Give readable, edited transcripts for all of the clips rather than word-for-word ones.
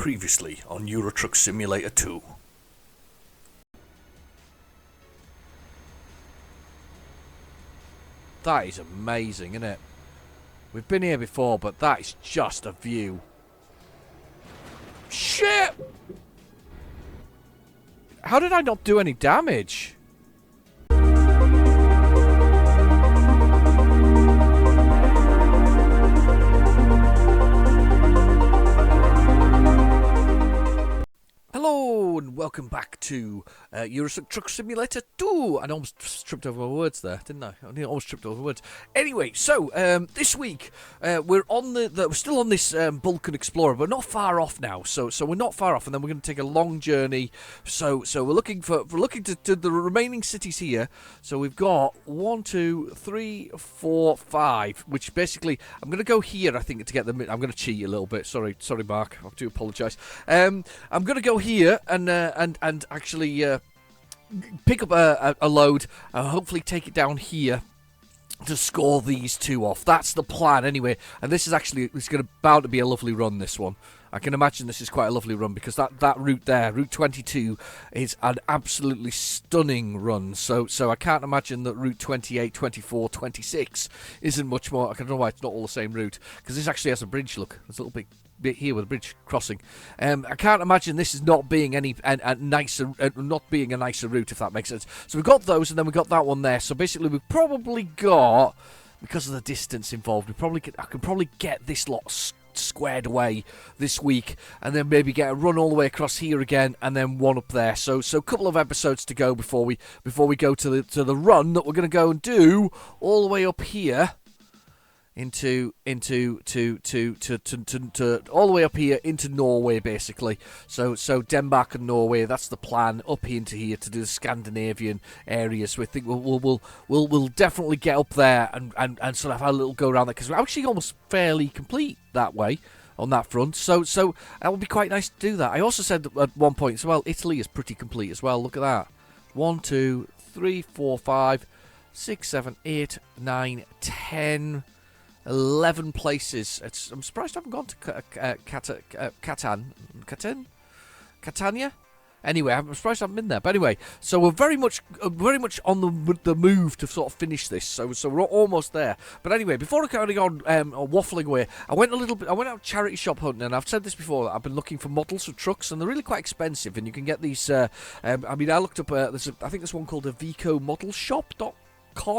Previously on Euro Truck Simulator 2. That is amazing, isn't it? We've been here before, but that is just a view. Shit! How did I not do any damage? Hello and welcome back to Euro Truck Simulator 2. I almost tripped over my words there, didn't I? I almost tripped over words. Anyway, so this week we're on we're still on this Vulcan Explorer, but not far off now. So we're not far off, and then we're going to take a long journey. So we're looking to the remaining cities here. So we've got 1, 2, 3, 4, 5, which basically I'm going to go here. I think to get them. I'm going to cheat a little bit. Sorry, Mark. I do apologise. I'm going to go here and actually pick up a load and hopefully take it down here to score these two off. That's the plan anyway. And this is actually, it's bound to be a lovely run, this one. I can imagine this is quite a lovely run because that route there, Route 22, is an absolutely stunning run. So I can't imagine that Route 28, 24, 26 isn't much more. I don't know why it's not all the same route, because this actually has a bridge, look. There's a little bit here with a bridge crossing. I can't imagine this is not being nicer route, if that makes sense. So we've got those, and then we've got that one there. So basically we've probably got, because of the distance involved, I can probably get this lot squared away this week, and then maybe get a run all the way across here again, and then one up there. So a couple of episodes to go before we go to the run that we're going to go and do all the way up here into all the way up here into Norway, basically. So Denmark and Norway, that's the plan, up into here to do the Scandinavian areas. So I think we'll definitely get up there and sort of have a little go around there, because we're actually almost fairly complete that way on that front. So that would be quite nice to do that. I also said at one point as well, Italy is pretty complete as well. Look at that. 1, 2, 3, 4, 5, 6, 7, 8, 9, 10, 11 places. I'm surprised I haven't gone to Catania. Anyway, I'm surprised I haven't been there. But anyway, so we're very much on the move to sort of finish this. So we're almost there. But anyway, before I carry on waffling away, I went out charity shop hunting, and I've said this before. I've been looking for models for trucks, and they're really quite expensive. And you can get these. I looked up. I think there's one called a Vico Model Shop.com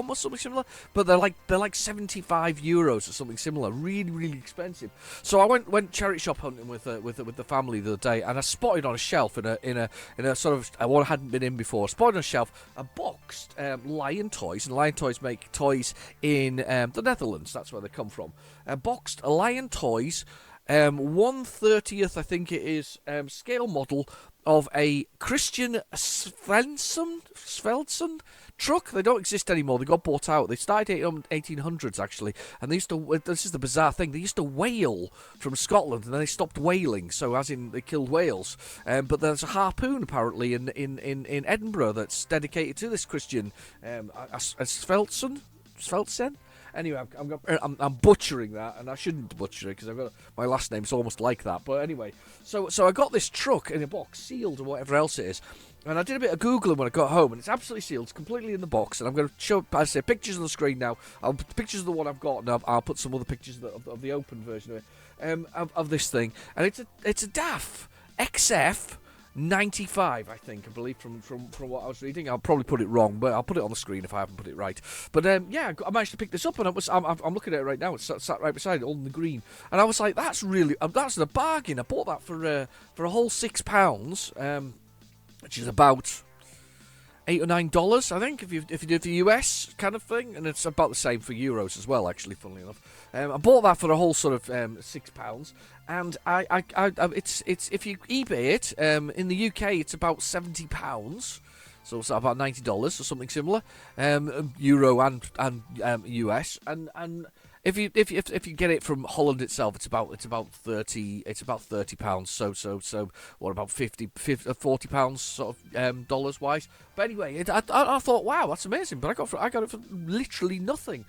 or something similar, but they're like 75 euros or something similar. Really, really expensive. So I went charity shop hunting with the family the other day, and I spotted on a shelf in a sort of one I hadn't been in before. Spotted on a shelf a boxed Lion Toys, and Lion Toys make toys in the Netherlands. That's where they come from. Boxed Lion Toys, 1/30th, I think it is, scale model of a Christian Svensson truck. They don't exist anymore. They got bought out. They started 1800s actually, and they used to. This is the bizarre thing. They used to whale from Scotland, and then they stopped whaling. So as in they killed whales. But there's a harpoon apparently in Edinburgh that's dedicated to this Christian Svensson. Anyway, I'm butchering that, and I shouldn't butcher it because my last name's almost like that. But anyway, so I got this truck in a box, sealed or whatever else it is, and I did a bit of Googling when I got home, and it's absolutely sealed, it's completely in the box. And I'm going to show, I say, pictures on the screen now. I'll put pictures of the one I've got, and I'll put some other pictures of the open version of this thing. And it's a DAF XF 95, I believe, from what I was reading. I'll probably put it wrong, but I'll put it on the screen if I haven't put it right. But I managed to pick this up, and I'm looking at it right now. It's sat right beside it, all in the green, and I was like, that's a bargain. I bought that for a whole £6, which is about $8 or $9, I think, if you do the US kind of thing, and it's about the same for euros as well, actually, funnily enough. I bought that for a whole sort of £6, and it's if you eBay it in the UK, it's about £70, so it's about $90 or something similar, euro and US, and if you get it from Holland itself, it's about £30. So what about 40 pounds sort of dollars wise? But anyway, I thought, wow, that's amazing. But I got it for literally nothing.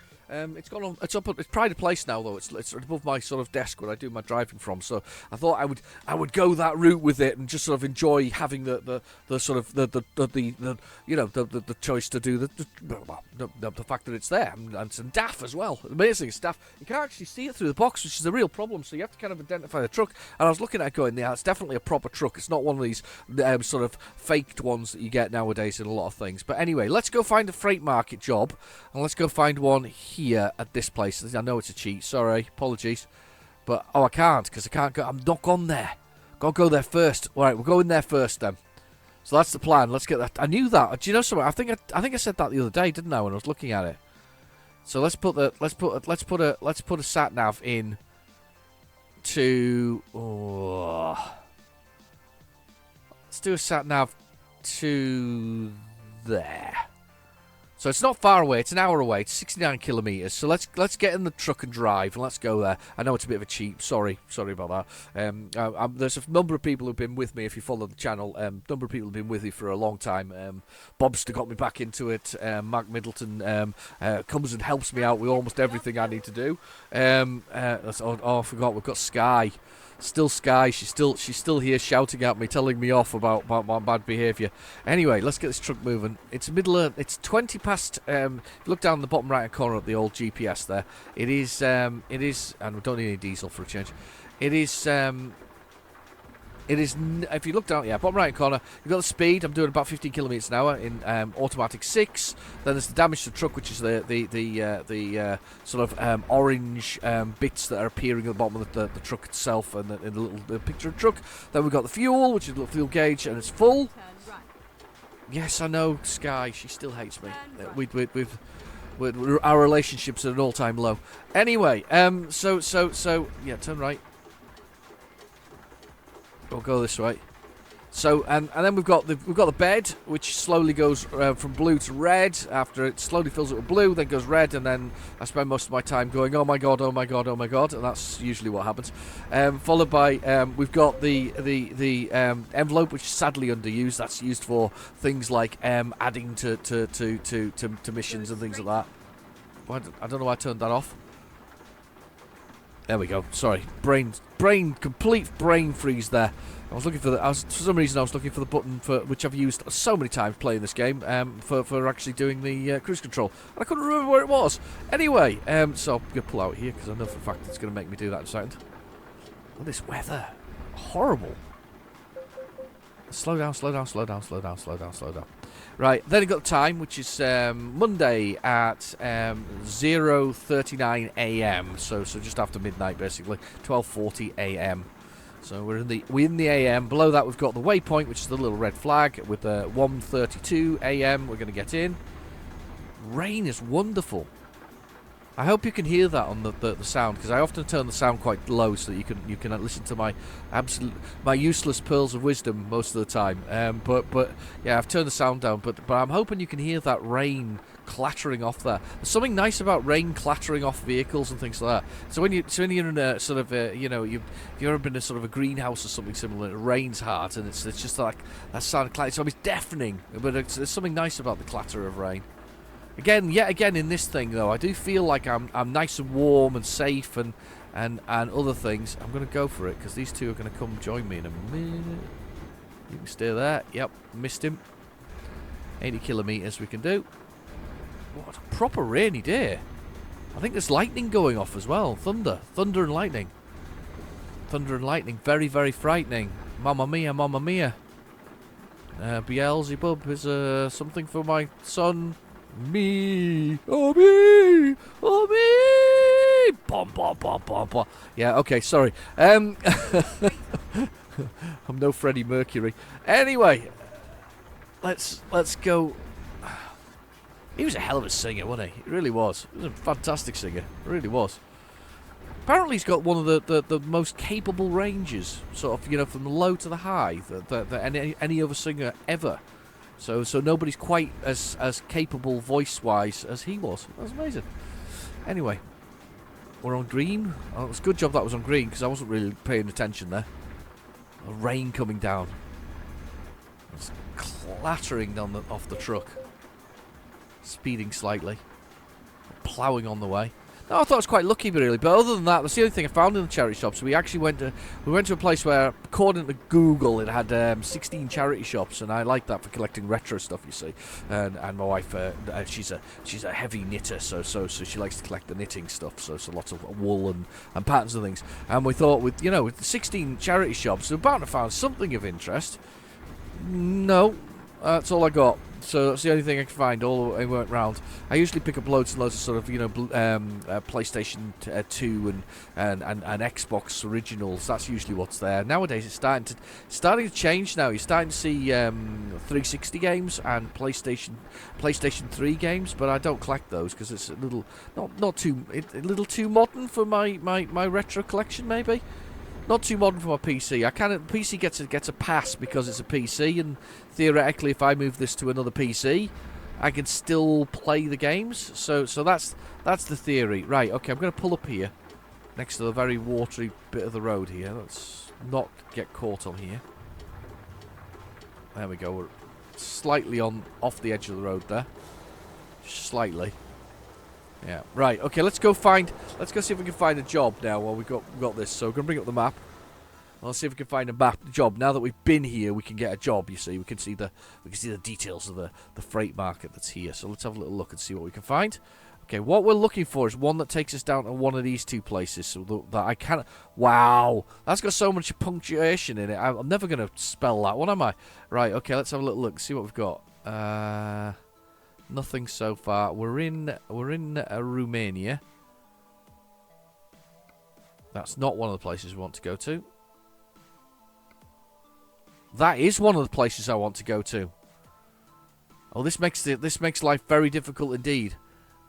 It's gone on. It's up. It's pride of place now, though. It's above my sort of desk where I do my driving from. So I thought I would go that route with it and just sort of enjoy having the sort of the you know the choice to do the fact that it's there, and it's in DAF as well. Amazing stuff. You can't actually see it through the box, which is a real problem. So you have to kind of identify the truck. And I was looking at it going, yeah, it's definitely a proper truck. It's not one of these sort of faked ones that you get nowadays in a lot of things. But anyway, let's go find a freight market job, and let's go find one here at this place. I know it's a cheat. Sorry, apologies. But I can't because I can't go. I'm not gone there. Gotta go there first. All right, we're going there first then. So that's the plan. Let's get that. I knew that. Do you know something? I think I said that the other day, didn't I? When I was looking at it. So let's put a sat nav in to. Let's do a sat nav to there. So it's not far away. It's an hour away. It's 69 kilometres. So let's get in the truck and drive and let's go there. I know it's a bit of a cheat. Sorry about that. There's a number of people who've been with me. If you follow the channel, number of people have been with me for a long time. Bobster got me back into it. Mark Middleton comes and helps me out with almost everything I need to do. I forgot. We've got Sky. Still Sky, she's still here shouting at me, telling me off about my bad behaviour. Anyway, let's get this truck moving. It's 20 past. Look down the bottom right hand corner of the old GPS there. It is, and we don't need any diesel for a change. If you look down, bottom right corner, you've got the speed. I'm doing about 15 kilometres an hour in automatic 6. Then there's the damage to the truck, which is the sort of orange bits that are appearing at the bottom of the truck itself and in the picture of the truck. Then we've got the fuel, which is the fuel gauge, and it's full. Yes, I know, Sky. She still hates me. Our relationship's at an all-time low. Anyway, so turn right. We'll go this way. So and then we've got the bed, which slowly goes from blue to red. After it slowly fills up with blue, then goes red, and then I spend most of my time going, oh my god, oh my god, oh my god, and that's usually what happens. Followed by we've got the envelope, which is sadly underused. That's used for things like adding to missions and things like that. I don't know why I turned that off. There we go. Sorry, complete brain freeze there. I was looking for for some reason I was looking for the button which I've used so many times playing this game for actually doing the cruise control. I couldn't remember where it was. Anyway, so I'm gonna pull out here because I know for a fact it's gonna make me do that in a second. Oh, this weather, horrible. Slow down. Right, then you've got the time, which is Monday at 0:39 a.m. So just after midnight, basically 12:40 a.m. So we're in the a.m. Below that, we've got the waypoint, which is the little red flag with 1:32 a.m. We're going to get in. Rain is wonderful. I hope you can hear that on the sound, because I often turn the sound quite low so that you can listen to my useless pearls of wisdom most of the time. But yeah, I've turned the sound down. But I'm hoping you can hear that rain clattering off there. There's something nice about rain clattering off vehicles and things like that. So when you're in a sort of you've ever been in a sort of a greenhouse or something similar, and it rains hard, and it's just like that sound of clatter. It's always deafening, but there's something nice about the clatter of rain. Yet again in this thing though, I do feel like I'm nice and warm and safe and other things. I'm going to go for it because these two are going to come join me in a minute. You can stay there. Yep, missed him. 80 kilometres we can do. What a proper rainy day. I think there's lightning going off as well. Thunder and lightning. Thunder and lightning, very, very frightening. Mamma mia, mamma mia. Beelzebub is something for my son. Me, oh me, oh me, bom bom bom bom bom. Yeah, okay, sorry. I'm no Freddie Mercury. Anyway, let's go. He was a hell of a singer, wasn't he? He really was. He was a fantastic singer. He really was. Apparently, he's got one of the most capable ranges, sort of, from the low to the high that any other singer ever. So nobody's quite as capable voice-wise as he was. That was amazing. Anyway, we're on green. Oh, it's a good job that was on green because I wasn't really paying attention there. The rain coming down. It's clattering off the truck. Speeding slightly. Ploughing on the way. No, I thought it was quite lucky, really. But other than that, that's the only thing I found in the charity shops. We actually went to a place where, according to Google, it had 16 charity shops, and I like that for collecting retro stuff. You see, and my wife, she's a heavy knitter, so she likes to collect the knitting stuff. So lots of wool and patterns and things. And we thought, with 16 charity shops, we're bound to find something of interest. No, that's all I got. So that's the only thing I could find all the way I went round. I usually pick up loads and loads of sort of, PlayStation 2 and Xbox originals. That's usually what's there. Nowadays it's starting to change now. You're starting to see 360 games and PlayStation 3 games, but I don't collect those because it's a little a little too modern for my retro collection, maybe. Not too modern for my PC. PC gets a pass because it's a PC, and theoretically, if I move this to another PC, I can still play the games. So that's the theory. Right. Okay. I'm going to pull up here, next to the very watery bit of the road here. Let's not get caught on here. There we go. We're slightly off the edge of the road there. Slightly. Yeah, right, okay, let's go see if we can find a job now while we've got this. So we're going to bring up the map. Let's see if we can find a job. Now that we've been here, we can get a job, you see. We can see the details of the freight market that's here. So let's have a little look and see what we can find. Okay, what we're looking for is one that takes us down to one of these two places. So that I can't... Wow, that's got so much punctuation in it. I'm never going to spell that one, am I? Right, okay, let's have a little look, see what we've got. Nothing so far. We're in Romania. That's not one of the places we want to go to. That is one of the places I want to go to. Oh, this makes life very difficult indeed.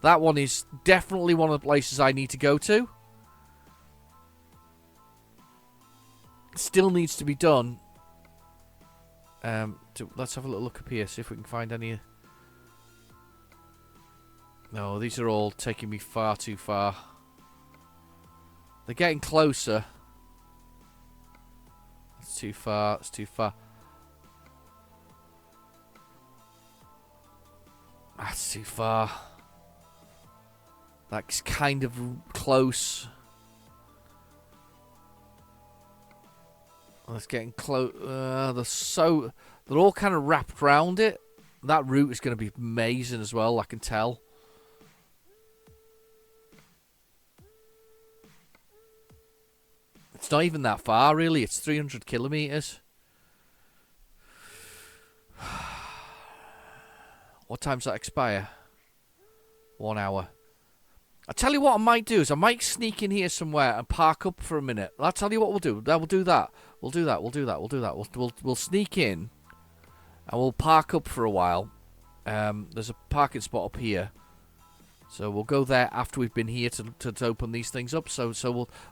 That one is definitely one of the places I need to go to. It still needs to be done. Let's have a little look up here, see if we can find any. No, these are all taking me far too far. They're getting closer. It's too far. It's too far. That's too far. That's kind of close. That's getting close. They're all kind of wrapped around it. That route is going to be amazing as well, I can tell. It's not even that far, really. It's 300 kilometers. What time does that expire? 1 hour. I tell you what I might do is I might sneak in here somewhere and park up for a minute. I'll tell you what we'll do. We'll do that. We'll sneak in and we'll park up for a while. There's a parking spot up here. So we'll go there after we've been here to open these things up. So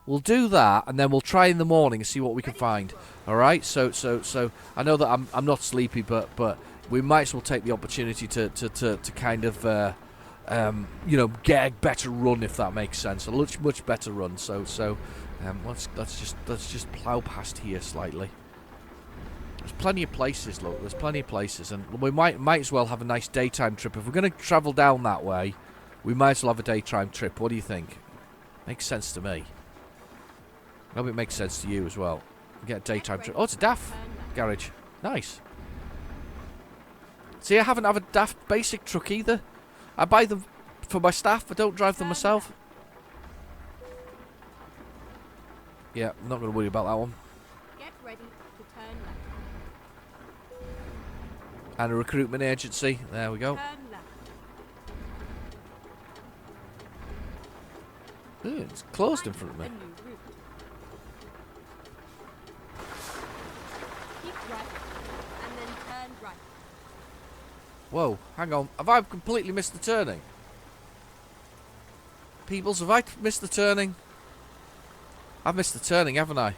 we'll do that, and then we'll try in the morning and see what we can find. All right. So I know that I'm not sleepy, but we might as well take the opportunity to kind of get a better run, if that makes sense. A much better run. So let's just plough past here slightly. There's plenty of places, look. There's plenty of places, and we might as well have a nice daytime trip if we're going to travel down that way. We might as well have a daytime trip. What do you think? Makes sense to me. I hope it makes sense to you as well. We get a daytime trip. Oh, it's a DAF garage. Nice. See, I haven't have a DAF basic truck either. I buy them for my staff. I don't drive them myself. Yeah, I'm not going to worry about that one. Get ready to turn left. And a recruitment agency. There we go. Turn left. Ooh, it's closed in front of me. A new route. Keep right and then turn right. Whoa, hang on. Have I completely missed the turning? Peoples, have I missed the turning? I've missed the turning, haven't I?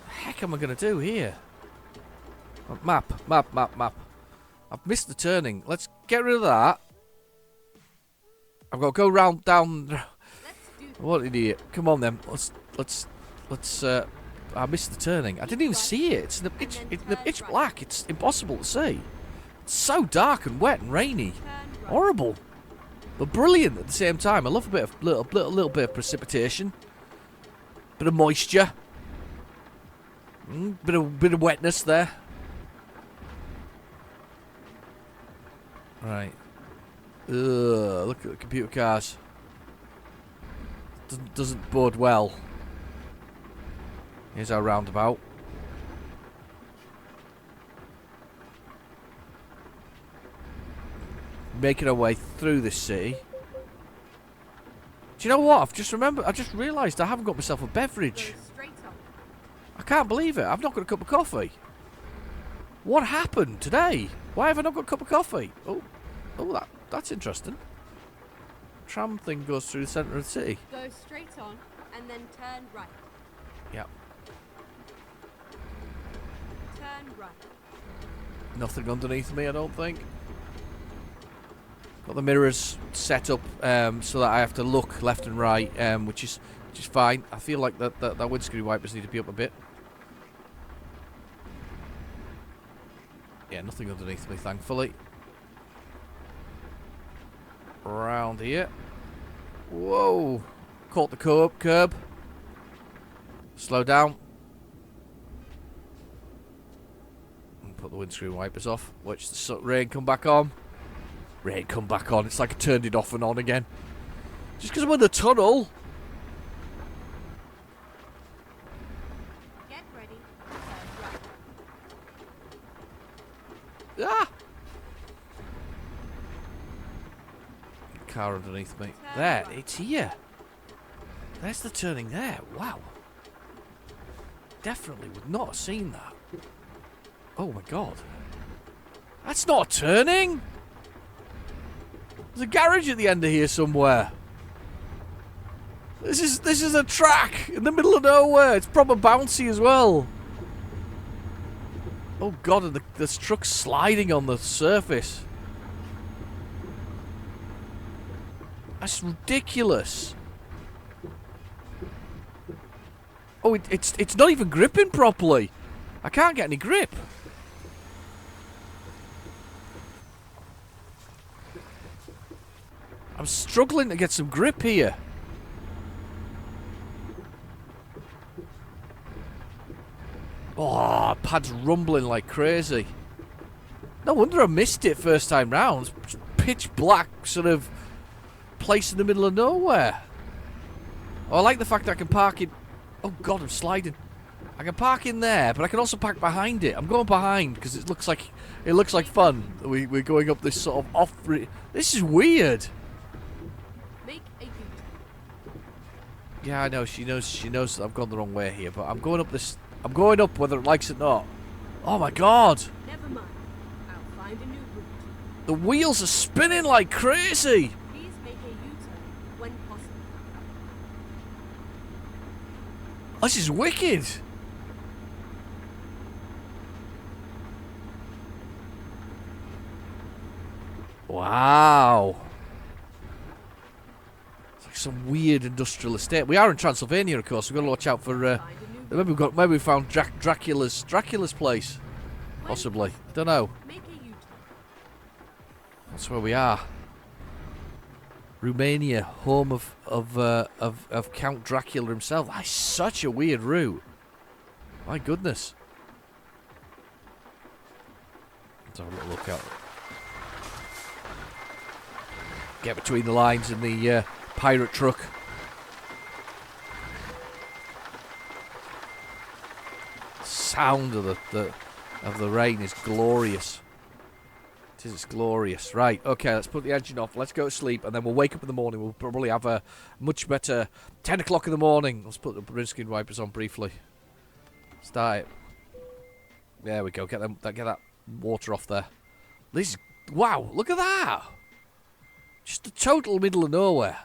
The heck am I going to do here? Oh, map. I've missed the turning. Let's get rid of that. I've got to go round down. Let's do this. What an idiot! Come on then. Let's. I missed the turning. I didn't even see it. It's in the pitch black. It's impossible to see. It's so dark and wet and rainy. Turn right. Horrible. but brilliant at the same time. I love a bit of little bit of precipitation, bit of moisture, bit of wetness there. Right. Ugh, look at the computer cars. Doesn't bode well. Here's our roundabout. Making our way through this city. Do you know what? I just realised I haven't got myself a beverage. Go straight on. I can't believe it. I've not got a cup of coffee. What happened today? Why have I not got a cup of coffee? Oh, that's interesting. Tram thing goes through the centre of the city. Go straight on and then turn right. Yeah. Turn right. Nothing underneath me, I don't think. Got the mirrors set up so that I have to look left and right, which is fine. I feel like that windscreen wipers need to be up a bit. Yeah, nothing underneath me, thankfully. Around here. Whoa! Caught the curb. Slow down. And put the windscreen wipers off. Watch the rain come back on. Rain come back on. It's like I turned it off and on again. Just because I'm in the tunnel. Get ready. Turn right. Ah! Car underneath me. There, it's here. There's the turning there. Wow. Definitely would not have seen that. Oh my god. That's not turning! There's a garage at the end of here somewhere. This is a track in the middle of nowhere. It's proper bouncy as well. Oh god, and the truck's sliding on the surface. That's ridiculous. Oh, it's not even gripping properly. I can't get any grip. I'm struggling to get some grip here. Oh, pad's rumbling like crazy. No wonder I missed it first time round. It's pitch black sort of place in the middle of nowhere. Oh, I like the fact that I can park in... Oh god, I'm sliding. I can park in there, but I can also park behind it. I'm going behind because it looks like fun. We're going up this sort of off... This is weird. Make a U-turn. Yeah, I know. She knows that I've gone the wrong way here, but I'm going up this... I'm going up whether it likes it or not. Oh my god. Never mind. I'll find a new route. The wheels are spinning like crazy. Please make a U-turn when possible. This is wicked. Wow. It's like some weird industrial estate. We are in Transylvania, of course. We've got to watch out for... Find a new route. maybe we found Dracula's place. Possibly. Don't know. Make a U-turn. That's where we are. Romania, home of Count Dracula himself. That's such a weird route. My goodness. Let's have a little look out. Get between the lines in the pirate truck. Sound of the rain is glorious. It's glorious. Right, okay, let's put the engine off. Let's go to sleep, and then we'll wake up in the morning. We'll probably have a much better 10 o'clock in the morning. Let's put the windscreen wipers on briefly. Start it. There we go. Get that water off there. This is... Wow, look at that. Just the total middle of nowhere.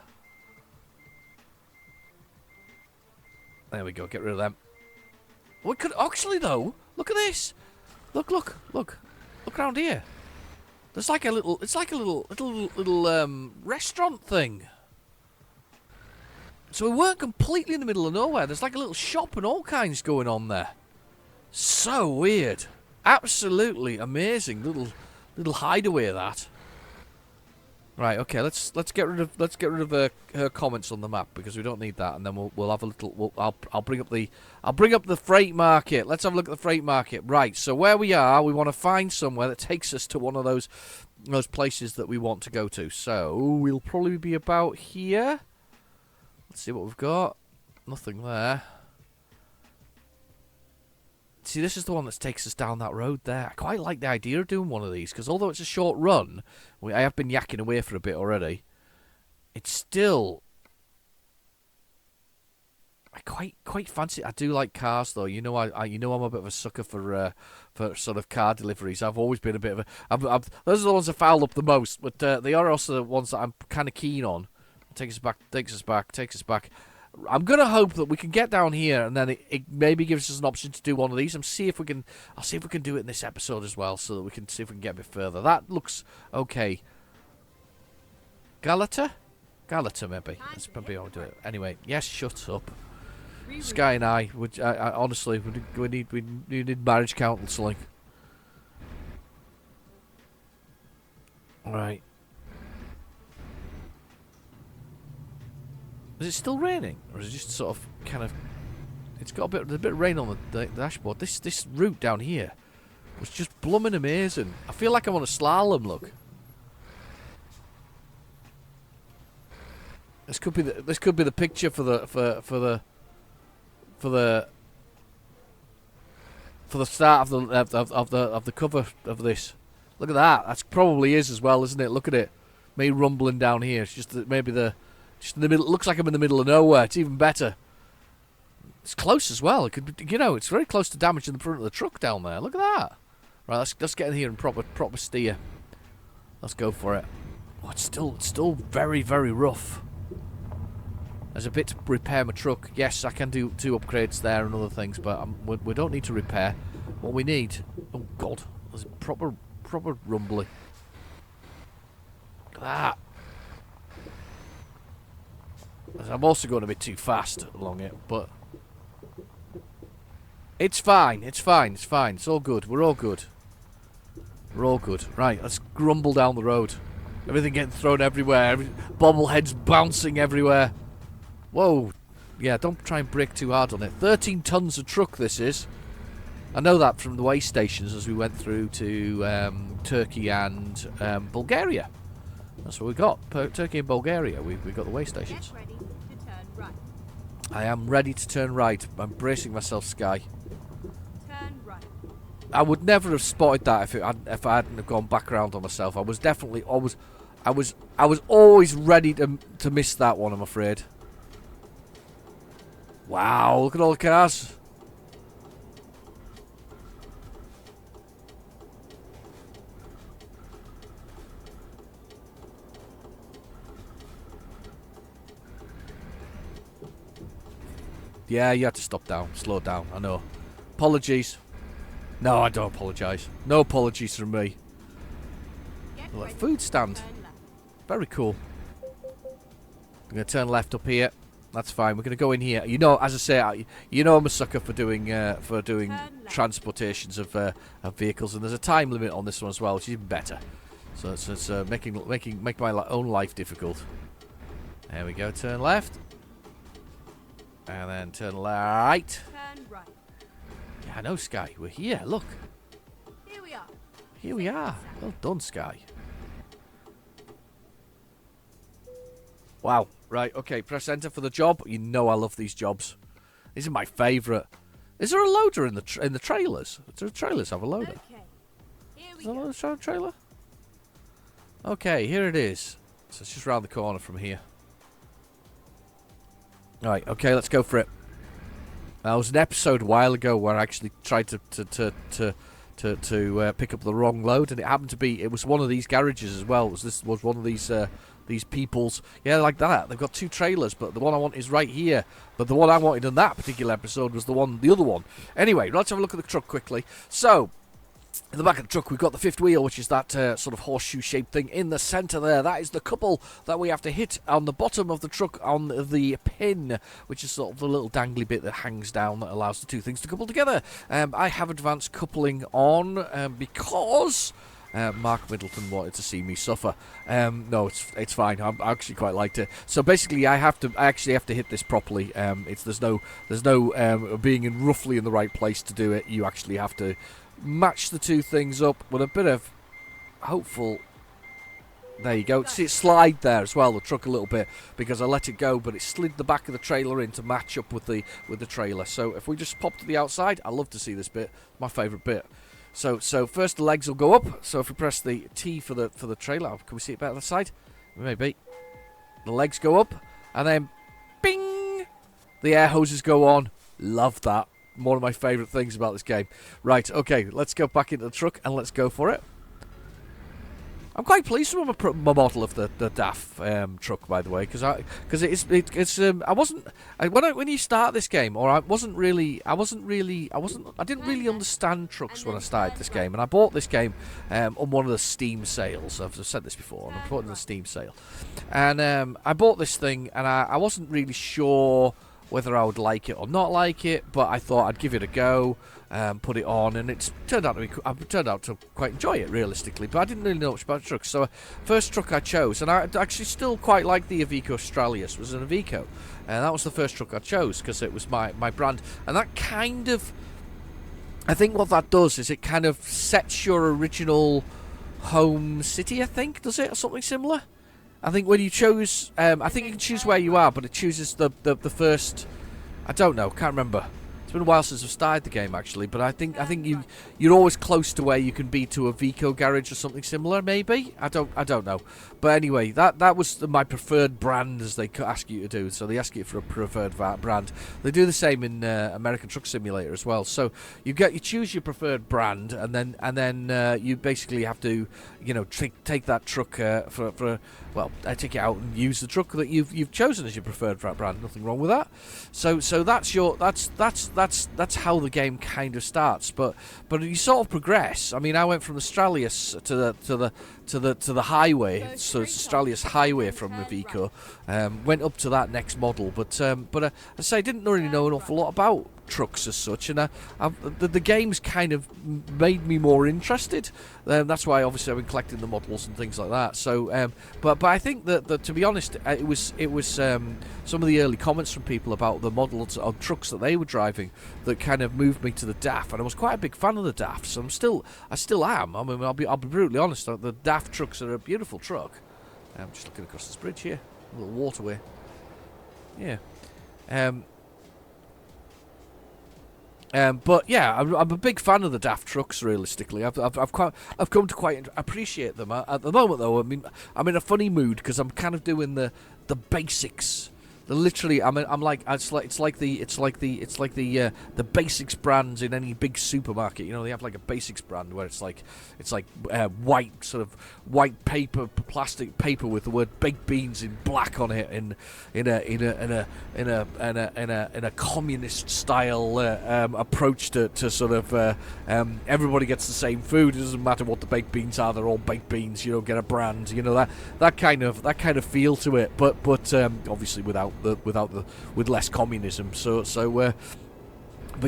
There we go. Get rid of them. We could... Actually, though, look at this. Look. Look around here. There's like a little, it's like a little restaurant thing. So we weren't completely in the middle of nowhere. There's like a little shop and all kinds going on there. So weird. Absolutely amazing little hideaway that. Right. Okay. Let's get rid of her comments on the map because we don't need that, and then we'll have a little. I'll bring up the freight market. Let's have a look at the freight market. Right. So where we are, we want to find somewhere that takes us to one of those places that we want to go to. So we'll probably be about here. Let's see what we've got. Nothing there. See, this is the one that takes us down that road there. I quite like the idea of doing one of these, because although it's a short run, I have been yakking away for a bit already, it's still... I quite fancy it. I do like cars, though. You know, I'm a bit of a sucker for sort of car deliveries. I've always been a bit of a... those are the ones that foul up the most, but they are also the ones that I'm kind of keen on. Takes us back. I'm gonna hope that we can get down here, and then it maybe gives us an option to do one of these. I'll see if we can do it in this episode as well, so that we can see if we can get a bit further. That looks okay. Galata, maybe. That's probably how we do it. Anyway, yes. Shut up. Sky and I honestly, we need marriage counselling. All right. Is it still raining, or is it just sort of kind of? It's got a bit of rain on the dashboard. This route down here was just blooming amazing. I feel like I'm on a slalom. Look, this could be the picture for the start of the cover of this. Look at that. That probably is as well, isn't it? Look at it. Me rumbling down here. It's just maybe just in the middle. It looks like I'm in the middle of nowhere. It's even better. It's close as well. It could, it's very close to damaging the front of the truck down there. Look at that. Right, let's get in here and proper steer. Let's go for it. Oh, it's still very, very rough. There's a bit to repair my truck. Yes, I can do 2 upgrades there and other things, but we don't need to repair. What we need... Oh, God. There's proper rumbly. Look at that. I'm also going a bit too fast along it, but... It's fine. It's all good. We're all good. Right, let's grumble down the road. Everything getting thrown everywhere. Bobbleheads bouncing everywhere. Whoa. Yeah, don't try and brake too hard on it. 13 tons of truck this is. I know that from the way stations as we went through to Turkey and Bulgaria. That's what we got. Turkey and Bulgaria. We got the way stations. Get ready to turn right. I am ready to turn right. I'm bracing myself, Sky. Turn right. I would never have spotted that if I hadn't have gone back around on myself. I was definitely always, I was always ready to miss that one. I'm afraid. Wow! Look at all the cars. Yeah, you had to stop down, slow down. I know. Apologies. No, I don't apologise. No apologies from me. Get Look, ready food to stand. turn left. Very cool. I'm going to turn left up here. That's fine. We're going to go in here. You know, as I say, I'm a sucker for doing transportations of vehicles, and there's a time limit on this one as well, which is even better. So it's make my own life difficult. There we go. Turn left, and then turn right. Turn right. Yeah, I know, Sky. We're here. Look, Here we are. here we are. Well done, Sky. Wow. Right, okay, press enter for the job. You know I love these jobs. These are my favourite. Is there a loader in the trailers? Do the trailers have a loader? Okay. Here we Is there a go. loader trailer? Okay, here it is. So it's just round the corner from here. Alright, okay, let's go for it. There was an episode a while ago where I actually tried to pick up the wrong load, and it happened to be, it was one of these garages as well. This was one of these people's, yeah, like that. They've got 2 trailers, but the one I want is right here. But the one I wanted in that particular episode was the other one. Anyway, let's have a look at the truck quickly. So, in the back of the truck, we've got the 5th wheel, which is that sort of horseshoe-shaped thing in the centre there. That is the couple that we have to hit on the bottom of the truck on the pin, which is sort of the little dangly bit that hangs down that allows the 2 things to couple together. I have advanced coupling on because Mark Middleton wanted to see me suffer. No, it's fine. I actually quite liked it. So basically, I actually have to hit this properly. There's no being roughly in the right place to do it. You actually have to match the two things up with a bit of hopeful. There you go. See it slide there as well, the truck a little bit, because I let it go, but it slid the back of the trailer in to match up with the trailer. So if we just pop to the outside, I love to see this bit. My favourite bit. So first the legs will go up. So if we press the T for the trailer, can we see it better on the side? Maybe. The legs go up, and then bing, the air hoses go on. Love that. One of my favourite things about this game. Right, okay, let's go back into the truck and let's go for it. I'm quite pleased with my model of the DAF truck, by the way, because I when you start this game, or I didn't really understand trucks when I started this game, and I bought this game on one of the Steam sales. I've said this before, and I bought it on the Steam sale, and I bought this thing, and I wasn't really sure whether I would like it or not like it, but I thought I'd give it a go. Put it on, and it's turned out to quite enjoy it realistically. But I didn't really know much about trucks, so first truck I chose, and I actually still quite like the Iveco Australis. Was an Iveco, and that was the first truck I chose because it was my brand, and that kind of, I think what that does is it kind of sets your original home city. I think does it or something similar. I think when you chose, I think you can choose where you are, but it chooses the first. I don't know, can't remember. It's been a while since I've started the game actually, but I think you're always close to where you can be to a Vico garage or something similar. Maybe I don't know, but anyway, that was my preferred brand, as they ask you to do. So they ask you for a preferred brand. They do the same in American Truck Simulator as well. So you choose your preferred brand, and then you basically have to take that truck take it out and use the truck that you've chosen as your preferred brand. Nothing wrong with that. So that's how the game kind of starts. But you sort of progress. I mean, I went from the Australis to the highway. So it's Australis Highway from Iveco. Went up to that next model, but I say I didn't really know an awful lot about trucks as such, and the game's kind of made me more interested. That's why obviously I've been collecting the models and things like that. So, but I think that to be honest, it was some of the early comments from people about the models of trucks that they were driving that kind of moved me to the DAF, and I was quite a big fan of the DAF. So I still am. I mean, I'll be brutally honest. The DAF trucks are a beautiful truck. I'm just looking across this bridge here, a little waterway. Yeah. But yeah, I'm a big fan of the DAF trucks. Realistically, I've come to quite appreciate them. At the moment, though, I mean, I'm in a funny mood because I'm kind of doing the basics. Literally, I'm like it's like the basics brands in any big supermarket. You know, they have like a basics brand where it's like white sort of white paper, plastic paper with the word baked beans in black on it, in a communist style approach to sort of everybody gets the same food. It doesn't matter what the baked beans are; they're all baked beans. You don't get a brand. You know that kind of feel to it, but obviously with less communism. But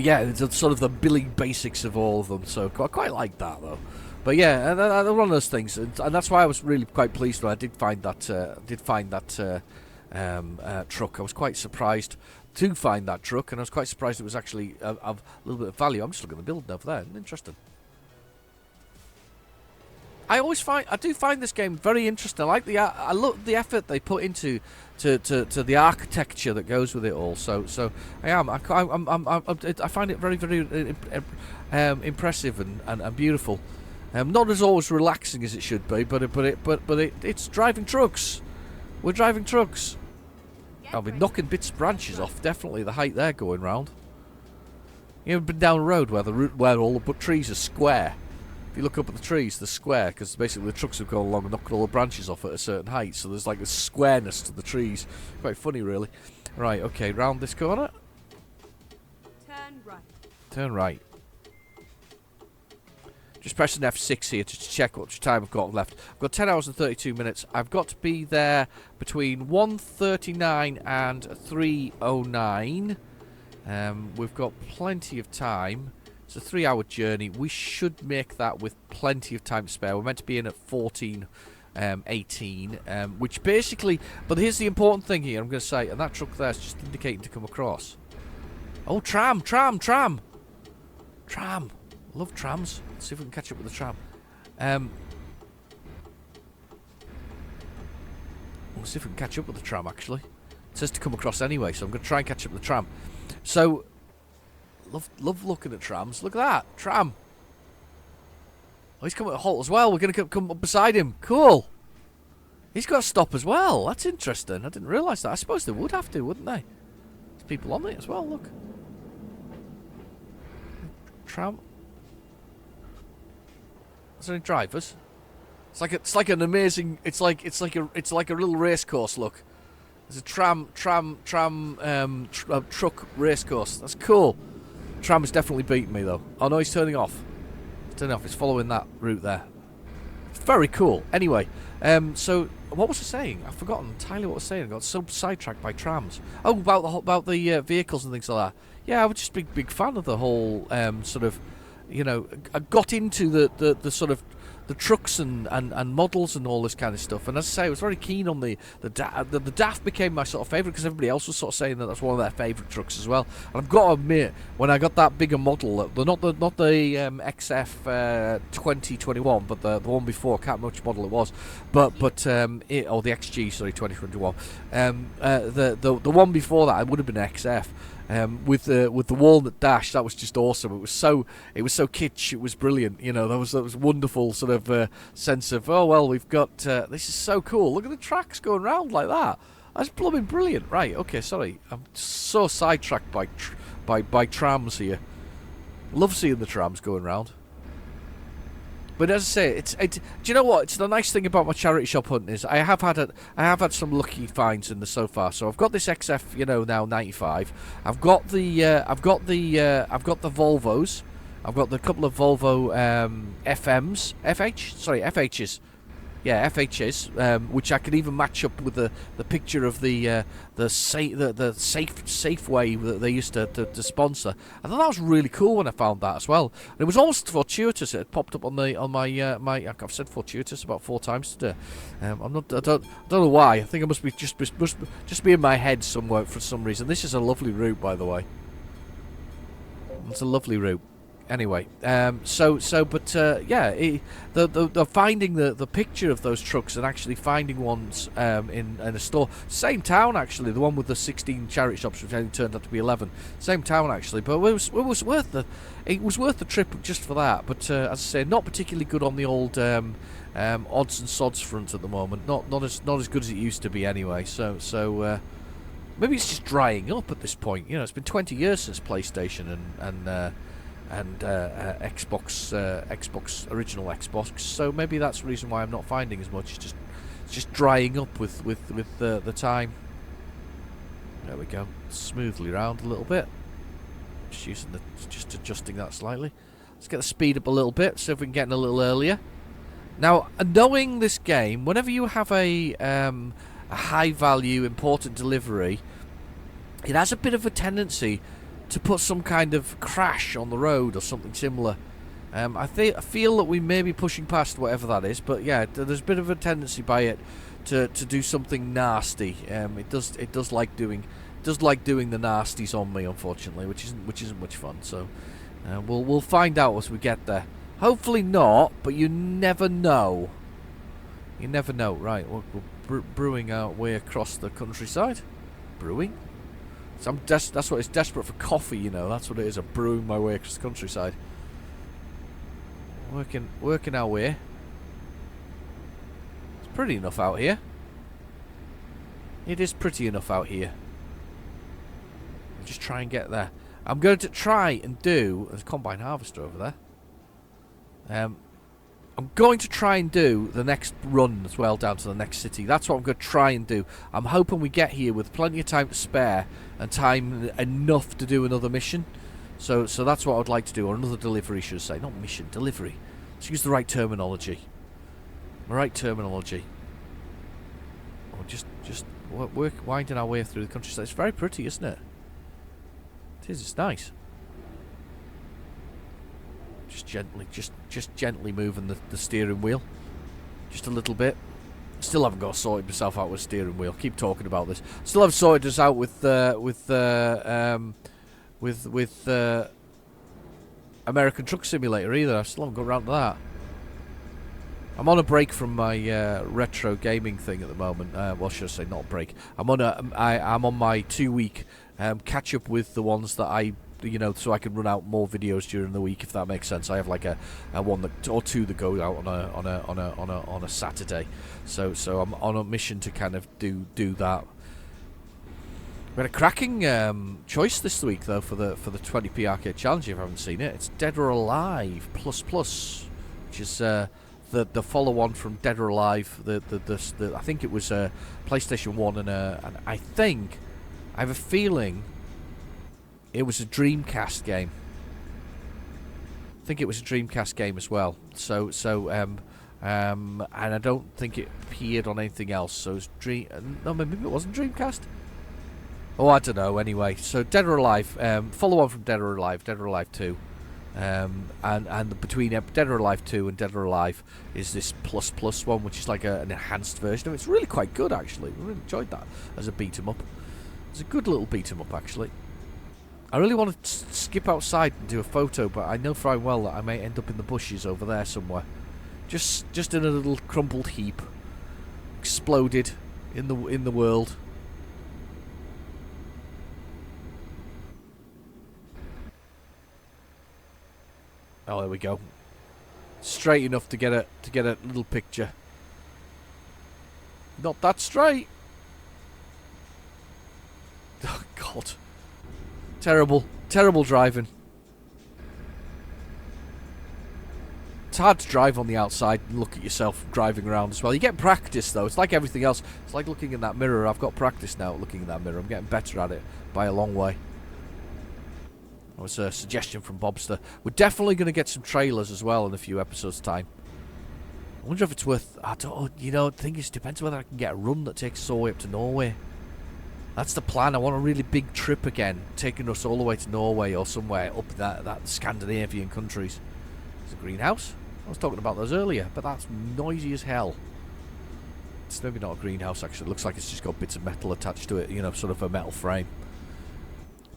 yeah, it's sort of the Billy basics of all of them. So I quite like that though. But yeah, and one of those things, and that's why I was really quite pleased when I did find that truck. I was quite surprised to find that truck, and I was quite surprised it was actually of a little bit of value. I'm just looking at the build over there. Interesting. I do find this game very interesting. I love the effort they put into to the architecture that goes with it all. So I find it very, very impressive and beautiful. Not as always relaxing as it should be, but it's driving trucks. We're driving trucks. I'll be knocking bits of branches off. Definitely the height they're going round. You ever been down a road where all the trees are square? If you look up at the trees, they're square, because basically the trucks have gone along and knocked all the branches off at a certain height, so there's like a squareness to the trees. Quite funny, really. Right, okay, round this corner. Turn right. Turn right. Just pressing F6 here to check what time I've got left. I've got 10 hours and 32 minutes. I've got to be there between 1:39 and 3:09. We've got plenty of time It's a 3-hour journey. We should make that with plenty of time to spare. We're meant to be in at 14:18, which basically... But here's the important thing here, I'm going to say, and that truck there is just indicating to come across. Oh, tram, tram, tram! Tram. Love trams. Let's see if we can catch up with the tram. We'll see if we can catch up with the tram, actually. It says to come across anyway, so I'm going to try and catch up with the tram. So, love looking at trams. Look at that. Tram. Oh, he's coming at a halt as well. We're going to come up beside him. Cool. He's got to stop as well. That's interesting. I didn't realise that. I suppose they would have to, wouldn't they? There's people on it as well, look. Tram. Is there any drivers? It's like an amazing. It's like a little race course. Look, there's a truck race course. That's cool. Tram is definitely beating me though. Oh no, he's turning off. He's turning off. He's following that route there. It's very cool. Anyway, so what was I saying? I've forgotten entirely what I was saying. I got so sidetracked by trams. Oh, about the vehicles and things like that. Yeah, I was just a big fan of the whole sort of. You know, I got into the sort of the trucks and models and all this kind of stuff. And as I say, I was very keen on the DAF became my sort of favourite because everybody else was sort of saying that that's one of their favourite trucks as well. And I've got to admit, when I got that bigger model, not the XF 2021, but the one before, I can't remember which model it was, or the XG, sorry, 2021. The one before that, it would have been XF. With the walnut dash, that was just awesome. It was so kitsch. It was brilliant. You know, that was wonderful sort of sense of, oh well, we've got this is so cool. Look at the tracks going round like that. That's blooming brilliant. Right? Okay, sorry. I'm so sidetracked by trams here. Love seeing the trams going round. But as I say, do you know what? It's the nice thing about my charity shop hunting is I have had some lucky finds in the so far. So I've got this XF, you know, now 95. I've got the Volvos. I've got the couple of Volvo FHs. Yeah, FHs, which I could even match up with the picture of the Safeway that they used to sponsor. I thought that was really cool when I found that as well. And it was almost fortuitous. It had popped up on my I've said fortuitous about 4 times today. I don't know why. I think I must be in my head somewhere for some reason. This is a lovely route, by the way. It's a lovely route. Anyway, yeah, the finding the picture of those trucks and actually finding ones in a store, same town actually, the one with the 16 charity shops, which only turned out to be 11, same town actually, but it was worth the trip just for that. But as I say, not particularly good on the old odds and sods front at the moment. Not as good as it used to be anyway. So maybe it's just drying up at this point. You know, it's been 20 years since PlayStation and Xbox, original Xbox. So maybe that's the reason why I'm not finding as much. It's just drying up with the time. There we go. Smoothly round a little bit. Just adjusting that slightly. Let's get the speed up a little bit. See if we can get in a little earlier. Now, knowing this game, whenever you have a high value important delivery, it has a bit of a tendency to put some kind of crash on the road or something similar. I feel that we may be pushing past whatever that is, but yeah, there's a bit of a tendency by it to do something nasty. It does like doing the nasties on me, unfortunately, which isn't much fun. So we'll find out as we get there. Hopefully not, but you never know. You never know. Right, we're brewing our way across the countryside. Brewing. So that's what it's desperate for coffee, you know. That's what it is. I'm brewing my way across the countryside. Working our way. It's pretty enough out here. It is pretty enough out here. Just try and get there. I'm going to try and do. There's a combine harvester over there. I'm going to try and do the next run as well down to the next city. That's what I'm going to try and do. I'm hoping we get here with plenty of time to spare and time enough to do another mission. So that's what I'd like to do, or another delivery, should I say. Not mission, delivery. Let's use the right terminology. Or just winding our way through the countryside. It's very pretty, isn't it? It is. It's nice. Just gently, just gently moving the steering wheel. Just a little bit. Still haven't got sorted myself out with steering wheel. Keep talking about this. Still haven't sorted us out with American Truck Simulator either. I still haven't got around to that. I'm on a break from my retro gaming thing at the moment. Well, should I say not a break? I'm on my 2-week catch up with the ones that I, so I can run out more videos during the week, if that makes sense. I have like a one that, or two that go out on a Saturday. So I'm on a mission to kind of do that. We had a cracking choice this week though for the 20p arcade challenge. If you haven't seen it, it's Dead or Alive Plus Plus, which is the follow-on from Dead or Alive. The I think it was PlayStation 1 and I have a feeling it was a Dreamcast game. I think it was a Dreamcast game as well. So and I don't think it appeared on anything else. So it's no, maybe it wasn't Dreamcast. Oh, I don't know. Anyway, so Dead or Alive, follow-on from Dead or Alive 2. And between Dead or Alive 2 and Dead or Alive is this plus one, which is like an enhanced version of it. It's really quite good, actually. I really enjoyed that as a beat-em-up. It's a good little beat-em-up, actually. I really want to skip outside and do a photo, but I know fine well that I may end up in the bushes over there somewhere. Just in a little crumpled heap. Exploded in the world. Oh, there we go. Straight enough to get a little picture. Not that straight. Oh God. Terrible driving. It's hard to drive on the outside and look at yourself driving around as well. You get practice though. It's like everything else. It's like looking in that mirror. I've got practice now at looking in that mirror. I'm getting better at it by a long way. That was a suggestion from Bobster. We're definitely going to get some trailers as well in a few episodes' time. I wonder if it's worth... I don't... the thing is, it depends whether I can get a run that takes us all the way up to Norway. That's the plan. I want a really big trip again, taking us all the way to Norway or somewhere up that Scandinavian countries. There's a greenhouse. I was talking about those earlier, but that's noisy as hell. It's maybe not a greenhouse, actually. It looks like it's just got bits of metal attached to it, sort of a metal frame.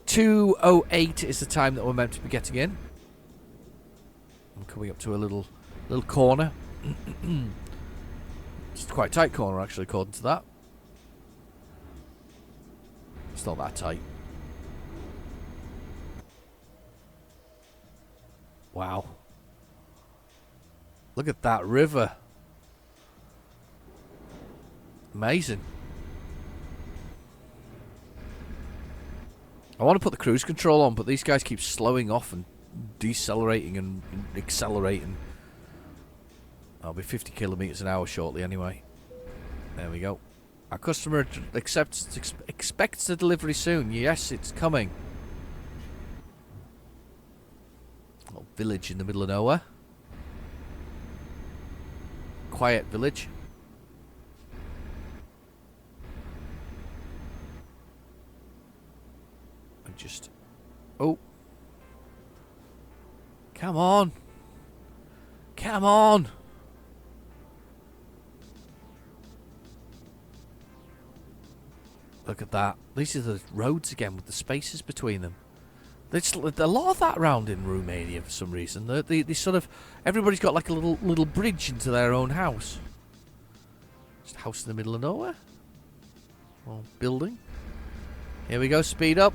2:08 is the time that we're meant to be getting in. I'm coming up to a little corner. It's quite a tight corner, actually, according to that. It's not that tight. Wow. Look at that river. Amazing. I want to put the cruise control on, but these guys keep slowing off and decelerating and accelerating. I'll be 50 kilometers an hour shortly anyway. There we go. Our customer expects the delivery soon. Yes, it's coming. Little village in the middle of nowhere. Quiet village. Just... Oh. Come on. Come on. Look at that. These are the roads again with the spaces between them. There's a lot of that around in Romania for some reason. They sort of... Everybody's got like a little bridge into their own house. Just a house in the middle of nowhere. Well, building. Here we go. Speed up.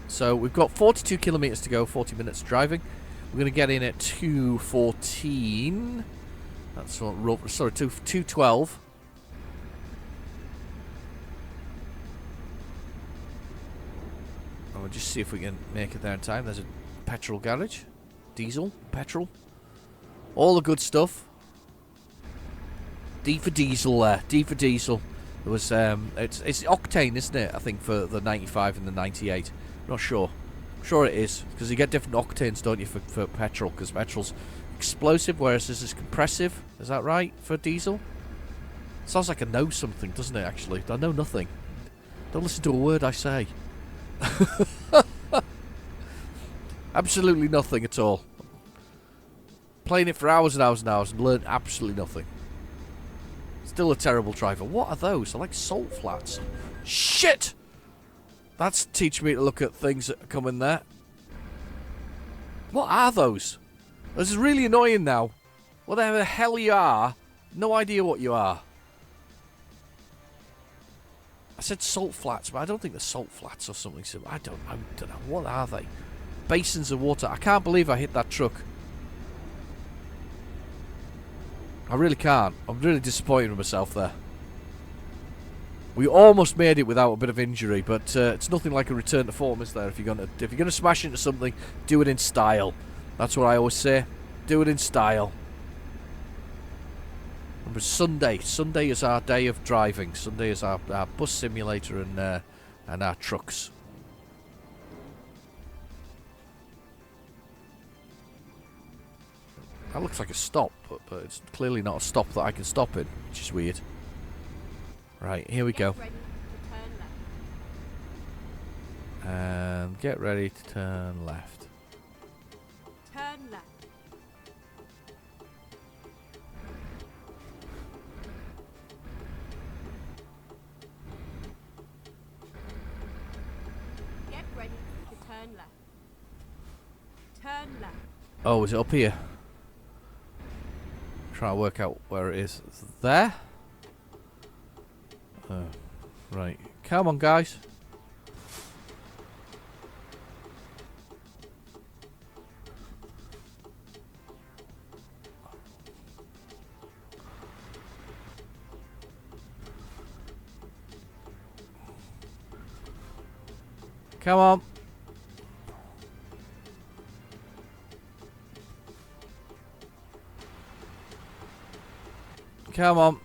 So we've got 42 kilometers to go, 40 minutes driving. We're going to get in at 2:14. That's what, sorry, 2:12. And we'll just see if we can make it there in time. There's a petrol garage, diesel, petrol, all the good stuff. D for diesel there. D for diesel. There was it's octane, isn't it? I think for the 95 and the 98. Not sure. I'm sure it is, because you get different octanes, don't you, for petrol, because petrol's explosive, whereas this is compressive. Is that right, for diesel? Sounds like I know something, doesn't it, actually? I know nothing. Don't listen to a word I say. Absolutely nothing at all. Playing it for hours and hours and hours and learned absolutely nothing. Still a terrible driver. What are those? They're like salt flats. Shit! That's teaching me to look at things that come in there. What are those? This is really annoying now. Whatever the hell you are, no idea what you are. I said salt flats, but I don't think they're salt flats or something. So I don't know. What are they? Basins of water. I can't believe I hit that truck. I really can't. I'm really disappointed with myself there. We almost made it without a bit of injury, but it's nothing like a return to form, is there? If you're gonna smash into something, do it in style. That's what I always say. Do it in style. Remember, Sunday is our day of driving. Sunday is our bus simulator and our trucks. That looks like a stop, but it's clearly not a stop that I can stop in, which is weird. Right, here we go. Get ready to turn left. And get ready to turn left. Turn left. Get ready to turn left. Turn left. Oh, is it up here? Trying to work out where it is. It's there? Oh, right. Come on, guys. Come on. Come on.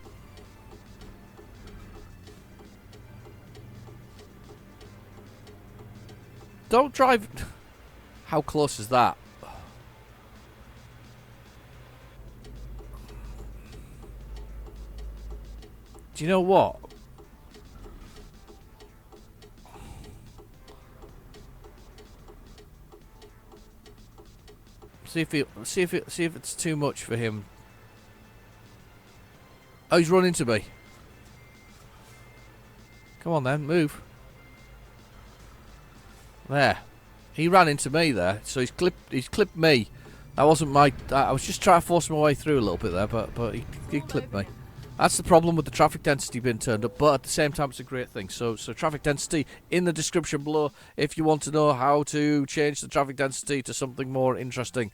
Don't drive. How close is that? Do you know what? See if it's too much for him. Oh, he's running to me. Come on then, move. There. He ran into me there, so he's clipped me. That wasn't my... I was just trying to force my way through a little bit there, but he clipped me. That's the problem with the traffic density being turned up, but at the same time it's a great thing. So traffic density in the description below if you want to know how to change the traffic density to something more interesting.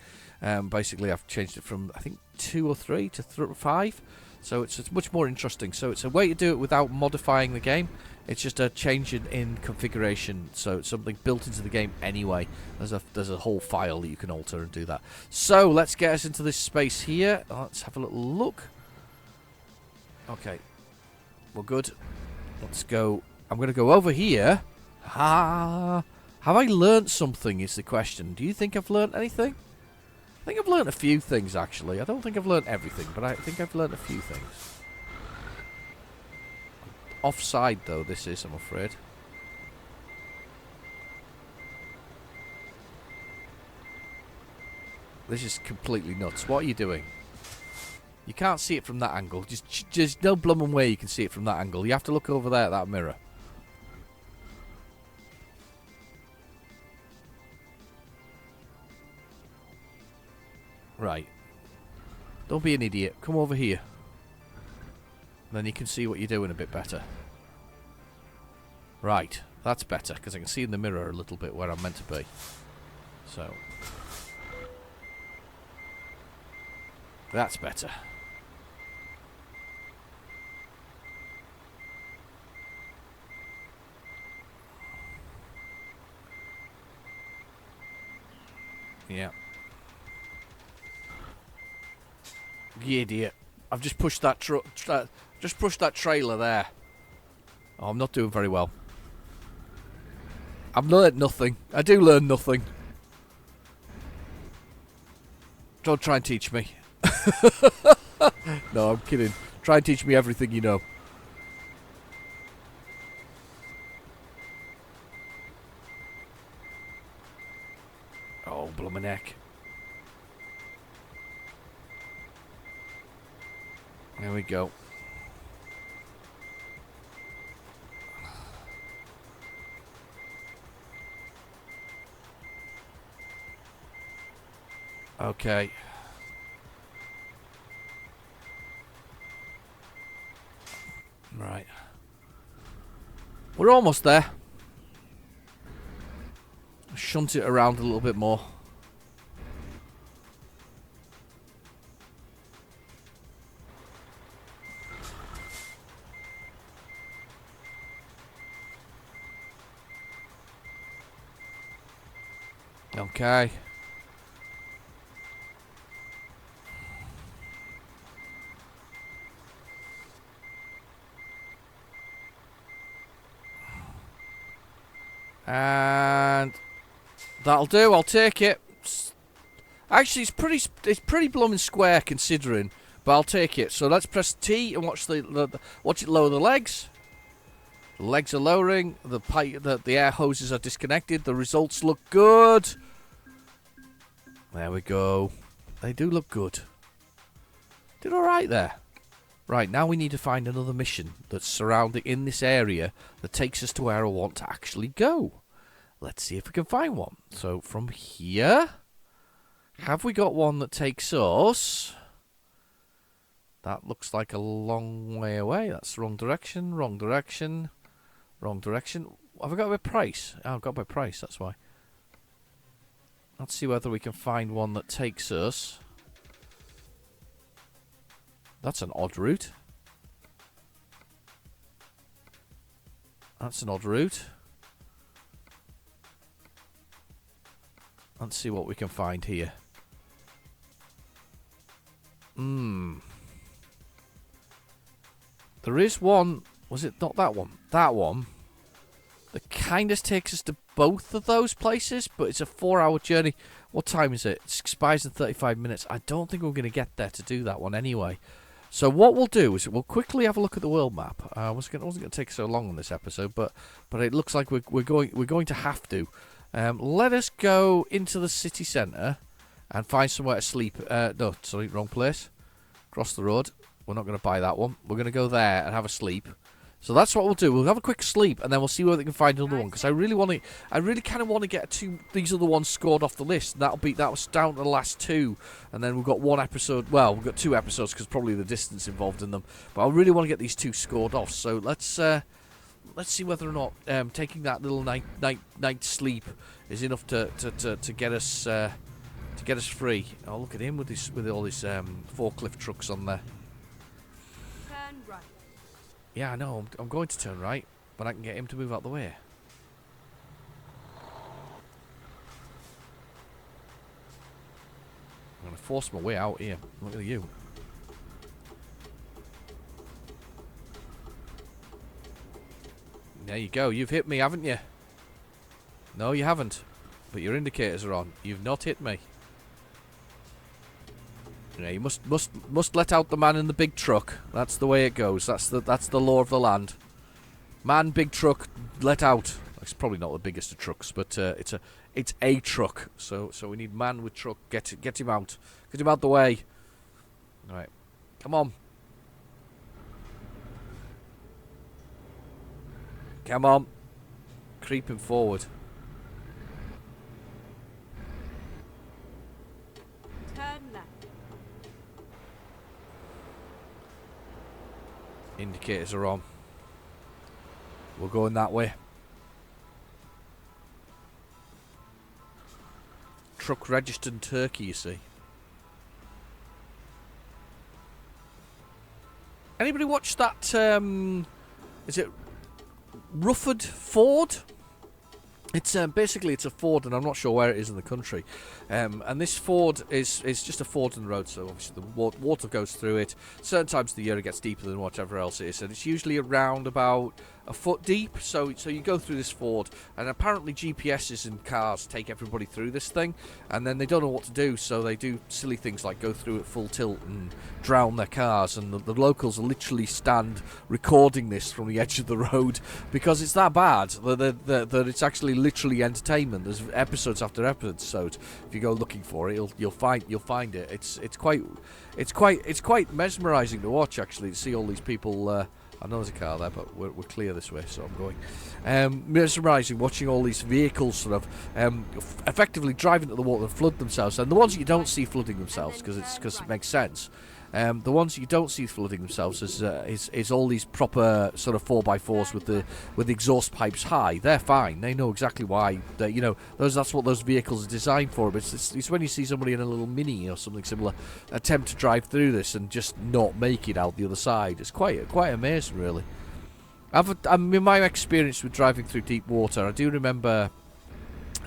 Basically I've changed it from I think 2 or 3 to 5. So it's much more interesting. So it's a way to do it without modifying the game. It's just a change in configuration. So it's something built into the game anyway. There's a whole file that you can alter and do that. So let's get us into this space here. Let's have a little look. Okay, we're good. Let's go. I'm going to go over here. Have I learnt something is the question. Do you think I've learnt anything? I think I've learnt a few things, actually. I don't think I've learnt everything, but I think I've learnt a few things. Offside, though, this is, I'm afraid. This is completely nuts. What are you doing? You can't see it from that angle. Just no bloomin' way you can see it from that angle. You have to look over there at that mirror. Right. Don't be an idiot. Come over here. Then you can see what you're doing a bit better. Right. That's better, because I can see in the mirror a little bit where I'm meant to be. So. That's better. Yeah. You idiot. I've just pushed that just pushed that trailer there. Oh, I'm not doing very well. I've learned nothing. I do learn nothing. Don't try and teach me. No, I'm kidding. Try and teach me everything you know. Oh, blummin' heck. There we go. Okay. Right. We're almost there. Shunt it around a little bit more. Okay. And that'll do. I'll take it. Actually, it's pretty blooming square considering, but I'll take it. So let's press T and watch watch it lower the legs. The legs are lowering. The air hoses are disconnected. The results look good. There we go. They do look good. Did all right there. Right, now we need to find another mission that's surrounding in this area that takes us to where I want to actually go. Let's see if we can find one. So from here, have we got one that takes us? That looks like a long way away. That's the wrong direction, wrong direction, wrong direction. Have I got by price? Oh, I've got by price, that's why. Let's see whether we can find one that takes us. That's an odd route. That's an odd route. Let's see what we can find here. There is one. Was it not that one? That one. That kind of takes us to both of those places, but it's a 4-hour journey. What time is it? It expires in 35 minutes. I don't think we're going to get there to do that one anyway. So what we'll do is we'll quickly have a look at the world map. I wasn't going to take so long on this episode, but it looks like we're going to have to. Let us go into the city centre and find somewhere to sleep. No, sorry, wrong place. Cross the road. We're not going to buy that one. We're going to go there and have a sleep. So that's what we'll do. We'll have a quick sleep and then we'll see whether we can find another one. Because I really kind of want to get these other ones scored off the list. And that was down to the last 2, and then we've got 1 episode. Well, we've got 2 episodes because probably the distance involved in them. But I really want to get these 2 scored off. So let's see whether or not taking that little night sleep is enough to get us free. Oh, look at him with all these forklift trucks on there. Turn right. Yeah, I know. I'm going to turn right, but I can get him to move out the way. I'm going to force my way out here. Look at you. There you go. You've hit me, haven't you? No, you haven't. But your indicators are on. You've not hit me. Yeah, you must let out the man in the big truck. That's the way it goes. That's the law of the land. Man, big truck, let out. It's probably not the biggest of trucks, but it's a truck. So we need man with truck. Get him out. Get him out the way. All right, come on. Come on. Creeping forward. Turn left. Indicators are on. We're going that way. Truck registered in Turkey, you see. Anybody watch that, is it Rufford Ford? It's basically it's a Ford, and I'm not sure where it is in the country. And this Ford is just a Ford in the road, so obviously the water goes through it. Certain times of the year it gets deeper than whatever else it is, and it's usually around about a foot deep. So you go through this ford, and apparently GPSs in cars take everybody through this thing, and then they don't know what to do, so they do silly things like go through at full tilt and drown their cars, and the locals literally stand recording this from the edge of the road because it's that bad that it's actually literally entertainment. There's episodes after episode. If you go looking for it, you'll find it. It's quite mesmerising to watch, actually, to see all these people. I know there's a car there, but we're clear this way, so I'm going. Mesmerising watching all these vehicles sort of effectively drive into the water and flood themselves, and the ones that you don't see flooding themselves because it makes sense. The ones that you don't see flooding themselves is all these proper sort of 4x4s with the exhaust pipes high. They're fine. They know exactly why. That's what those vehicles are designed for. But it's when you see somebody in a little Mini or something similar attempt to drive through this and just not make it out the other side. It's quite amazing, really. In my experience with driving through deep water, I do remember.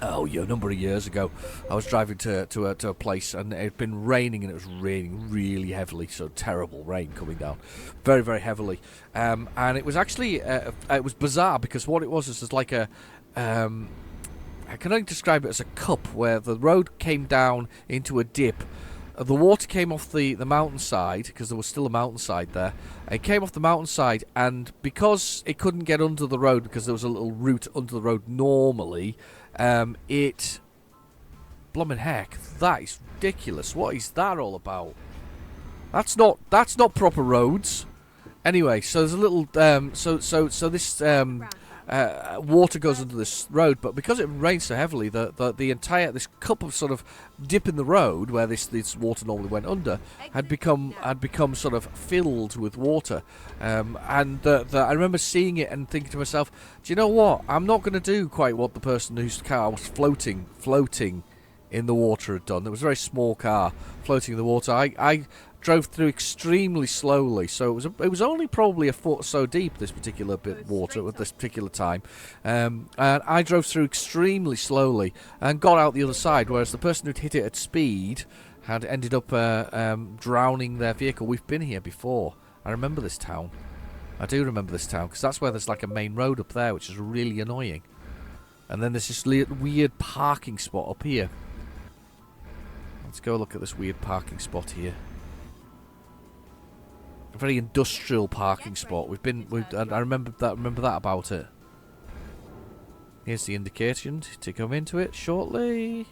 A number of years ago, I was driving to a place, and it had been raining, and it was raining really heavily, so terrible rain coming down, very, very heavily. And it was actually, it was bizarre, because what it was is like a, I can only describe it as a cup, where the road came down into a dip. The water came off the mountainside, because there was still a mountainside there. It came off the mountainside, and because it couldn't get under the road, because there was a little route under the road normally, blooming heck, that is ridiculous. What is that all about? That's not proper roads. Anyway, so there's a little so this water goes under this road, but because it rains so heavily, the entire this cup of sort of dip in the road where this water normally went under had become sort of filled with water, and I remember seeing it and thinking to myself, do you know what? I'm not going to do quite what the person whose car was floating in the water had done. It was a very small car floating in the water. I drove through extremely slowly, so it was only probably a foot or so deep, this particular bit of water at this particular time, and I drove through extremely slowly and got out the other side, whereas the person who'd hit it at speed had ended up drowning their vehicle. We've been here before. I remember this town. I do remember this town, because that's where there's like a main road up there, which is really annoying, and then there's this weird parking spot up here. Let's go look at this weird parking spot here. A very industrial parking spot. I remember that about it. Here's the indication to come into it shortly.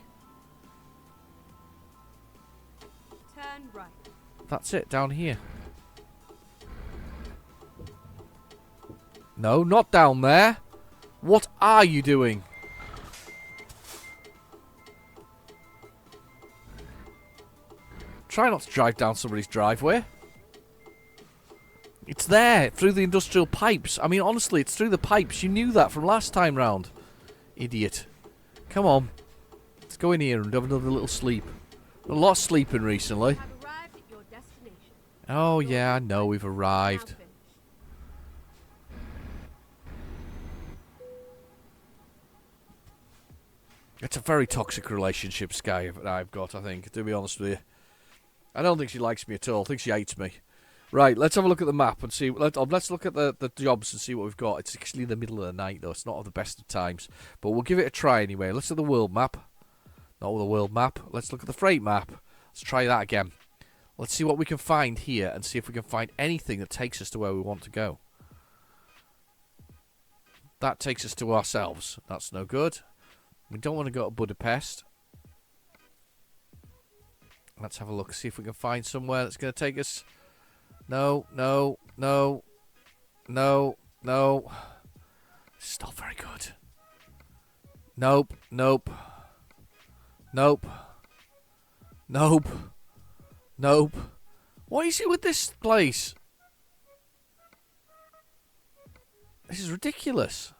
Turn right. That's it, down here. No, not down there. What are you doing? Try not to drive down somebody's driveway. It's there, through the industrial pipes. I mean, honestly, it's through the pipes. You knew that from last time round. Idiot. Come on. Let's go in here and have another little sleep. A lot of sleeping recently. Have arrived at your destination. Oh, yeah, I know we've arrived. Now finish. It's a very toxic relationship, Sky, that I've got, I think, to be honest with you. I don't think she likes me at all. I think she hates me. Right, let's have a look at the map and see. Let's look at the jobs and see what we've got. It's actually the middle of the night, though. It's not of the best of times. But we'll give it a try anyway. Let's look at the world map. Not the world map. Let's look at the freight map. Let's try that again. Let's see what we can find here and see if we can find anything that takes us to where we want to go. That takes us to ourselves. That's no good. We don't want to go to Budapest. Let's have a look, see if we can find somewhere that's going to take us. No. It's not very good. Nope. What is it with this place? This is ridiculous.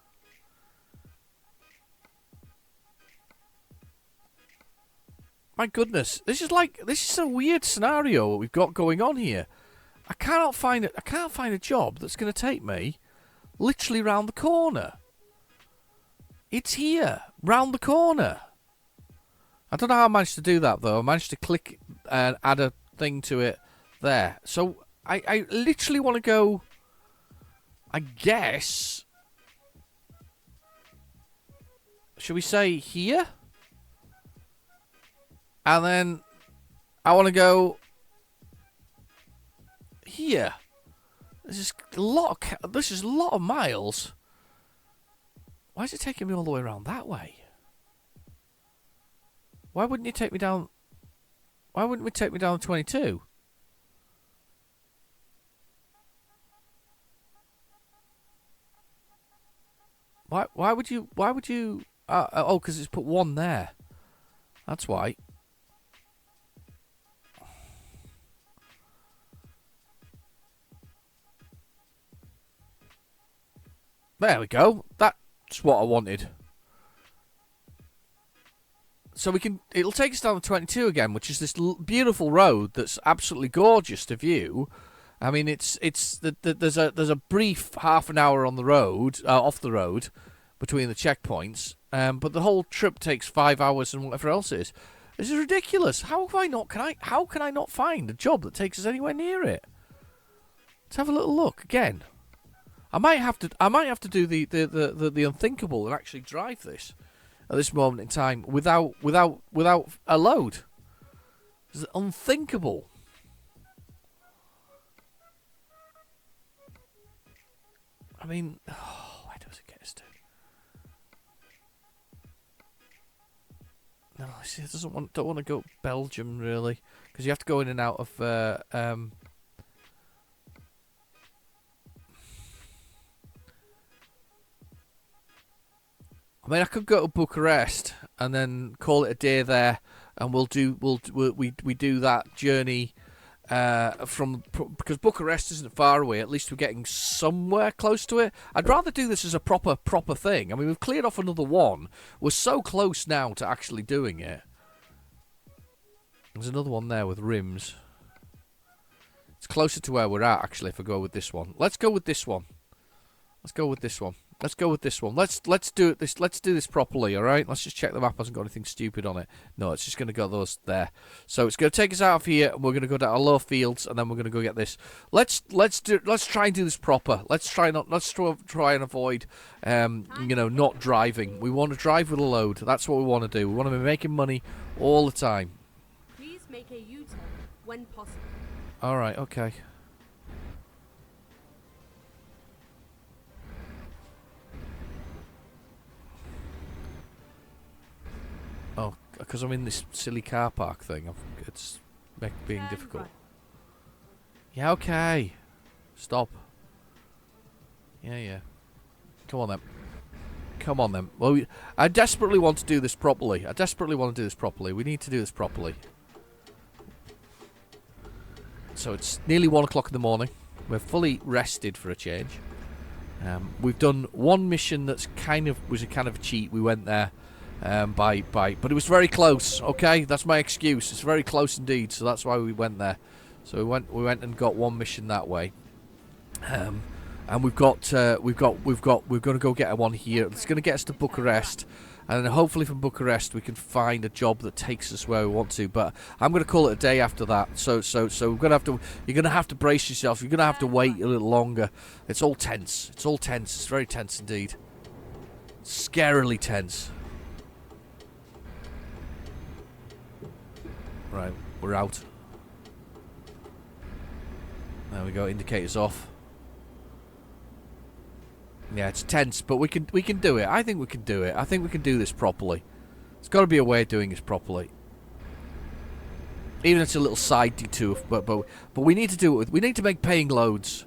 My goodness, this is a weird scenario what we've got going on here. I can't find a job that's going to take me literally round the corner. It's here, round the corner. I don't know how I managed to do that though. I managed to click and add a thing to it there. So I literally want to go, I guess, should we say here? And then I want to go here. This is a lot of miles. Why is it taking me all the way around that way? Why wouldn't you take me down? Why wouldn't we take me down 22? Why would you? Oh, because it's put 1 there. That's why. There we go. That's what I wanted. So we can. It'll take us down to 22 again, which is this beautiful road that's absolutely gorgeous to view. I mean, there's a brief half an hour on the road, off the road, between the checkpoints. But the whole trip takes 5 hours and whatever else it is. This is ridiculous. How can I not find a job that takes us anywhere near it? Let's have a little look again. I might have to do the unthinkable and actually drive this at this moment in time without a load. It's unthinkable. I mean, where does it get us to? No, see, it don't want to go Belgium really, because you have to go in and out of. I mean, I could go to Bucharest and then call it a day there, and we do that journey because Bucharest isn't far away. At least we're getting somewhere close to it. I'd rather do this as a proper thing. I mean, we've cleared off another one. We're so close now to actually doing it. There's another one there with rims. It's closer to where we're at actually. If I go with this one, let's go with this one. Let's go with this one. Let's do it. Let's do this properly, all right? Let's just check the map hasn't got anything stupid on it. No, it's just going to go those there. So it's going to take us out of here, and we're going to go down our low fields, and then we're going to go get this. Let's try and do this proper. Let's try and avoid not driving. We want to drive with a load. That's what we want to do. We want to be making money all the time. Please make a U-turn when possible. All right. Okay. Oh, because I'm in this silly car park thing. It's being difficult. Right. Yeah, okay. Stop. Yeah. Come on then. Well, I desperately want to do this properly. We need to do this properly. So it's nearly 1 o'clock in the morning. We're fully rested for a change. We've done one mission that's was a kind of a cheat. We went there. But it was very close. Okay, that's my excuse. It's very close indeed, so that's why we went there. So we went and got one mission that way, and we're going to go get one here. It's going to get us to Bucharest, and then hopefully from Bucharest we can find a job that takes us where we want to. But I'm going to call it a day after that. So we're going to have to. You're going to have to brace yourself. You're going to have to wait a little longer. It's all tense. It's very tense indeed. Scarily tense. Right, we're out. There we go, indicators off. Yeah, it's tense, but we can do it. I think we can do it. I think we can do this properly. There's got to be a way of doing this properly. Even if it's a little side detour, but we need to do it. We need to make paying loads.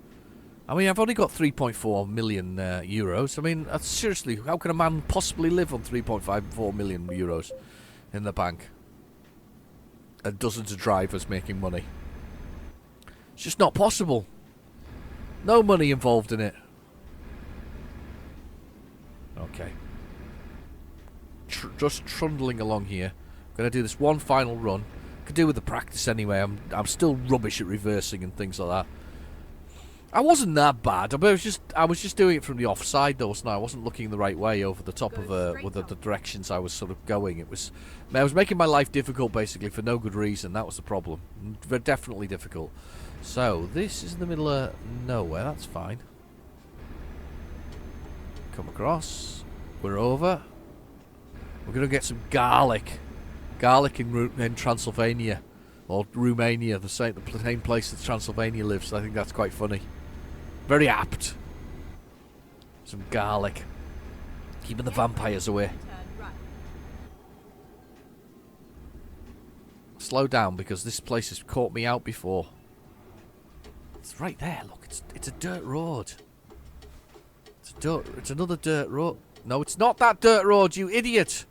I mean, I've only got 3.4 million euros. I mean, seriously, how can a man possibly live on 3.54 million euros in the bank? And dozens of drivers making money. It's just not possible. No money involved in it. Okay. Just trundling along here. I'm going to do this one final run. Could do with the practice anyway. I'm still rubbish at reversing and things like that. I wasn't that bad. I was just doing it from the offside though, so I wasn't looking the right way over the top of with the directions I was sort of going. I was making my life difficult basically for no good reason. That was the problem. Definitely difficult. So this is in the middle of nowhere. That's fine. Come across. We're over. We're going to get some garlic. Garlic in Transylvania. Or Romania, the same place that Transylvania lives. I think that's quite funny. Very apt. Some garlic. Keeping the vampires away. Turn right. Slow down because this place has caught me out before. It's right there, look. It's a dirt road. It's another dirt road. No, it's not that dirt road, you idiot!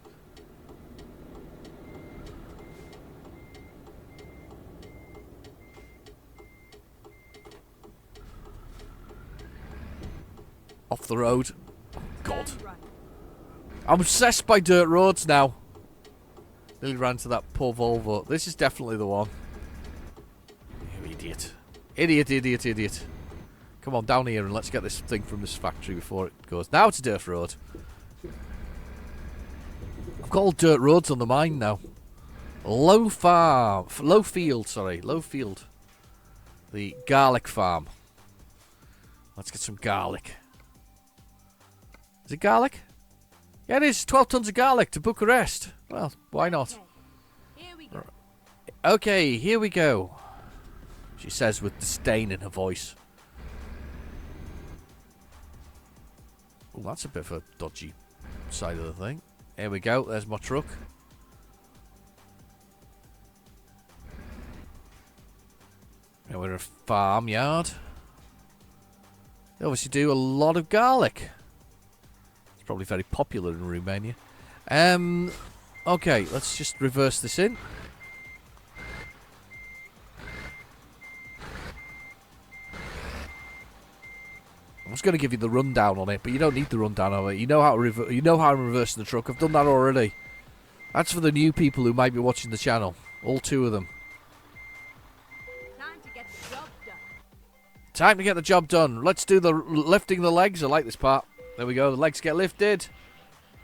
Off the road. Oh, God. Turn right. I'm obsessed by dirt roads now. Nearly ran to that poor Volvo. This is definitely the one. You idiot. Idiot. Come on, down here and let's get this thing from this factory before it goes. Now it's a dirt road. I've got all dirt roads on the mind now. Low field. The garlic farm. Let's get some garlic. Is it garlic? Yeah, it is. 12 tons of garlic to Bucharest. Well, why not? Okay. Here we go. Okay, here we go. She says with disdain in her voice. Oh, that's a bit of a dodgy side of the thing. Here we go. There's my truck. And we're in a farmyard. They obviously do a lot of garlic. It's probably very popular in Romania. Okay, let's just reverse this in. I was going to give you the rundown on it, but you don't need the rundown on it. You know how I'm reversing the truck. I've done that already. That's for the new people who might be watching the channel. All 2 of them. Time to get the job done. Time to get the job done. Let's do the lifting the legs. I like this part. There we go. The legs get lifted.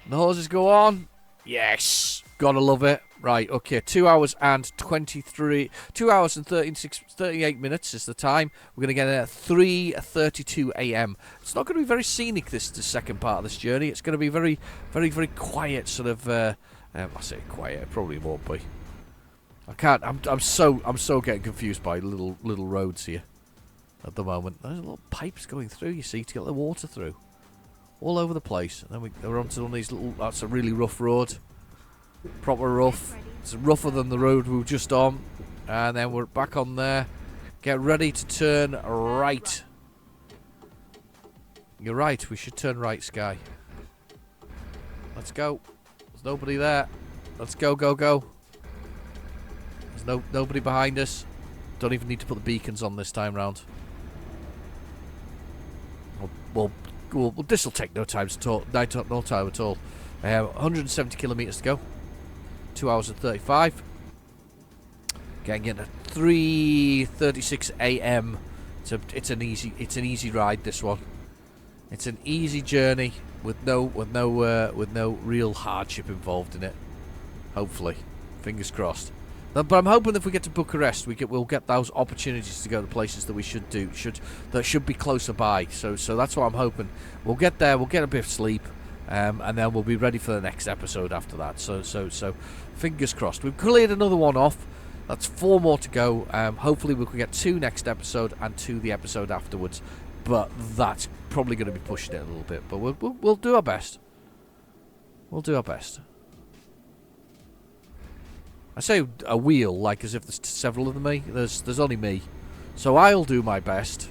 The hoses go on. Yes. Gotta love it. Right, okay. 2 hours and 38 minutes is the time. We're going to get at 3:32 a.m. It's not going to be very scenic, this second part of this journey. It's going to be very, very, very quiet, sort of... I say quiet. It probably won't be. I can't... I'm so getting confused by little roads here at the moment. There's little pipes going through, you see, to get the water through. All over the place. And then we're onto one of these little... That's a really rough road. Proper rough. It's rougher than the road we were just on. And then we're back on there. Get ready to turn right. You're right. We should turn right, Sky. Let's go. There's nobody there. Let's go. There's nobody behind us. Don't even need to put the beacons on this time round. Well, this will take no time at all. No time at all. 170 kilometers to go. 2 hours and 35. Getting in at 3:36 a.m. It's an easy ride. This one. It's an easy journey with no real hardship involved in it. Hopefully, fingers crossed. But I'm hoping if we get to Bucharest, we'll get those opportunities to go to places that we should be closer by. So that's what I'm hoping. We'll get there. We'll get a bit of sleep. And then we'll be ready for the next episode after that. So fingers crossed. We've cleared another one off. That's 4 more to go. Hopefully we can get 2 next episode and 2 the episode afterwards. But that's probably going to be pushing it a little bit. But we'll do our best. We'll do our best. I say a wheel like as if there's several of me. There's only me. So I'll do my best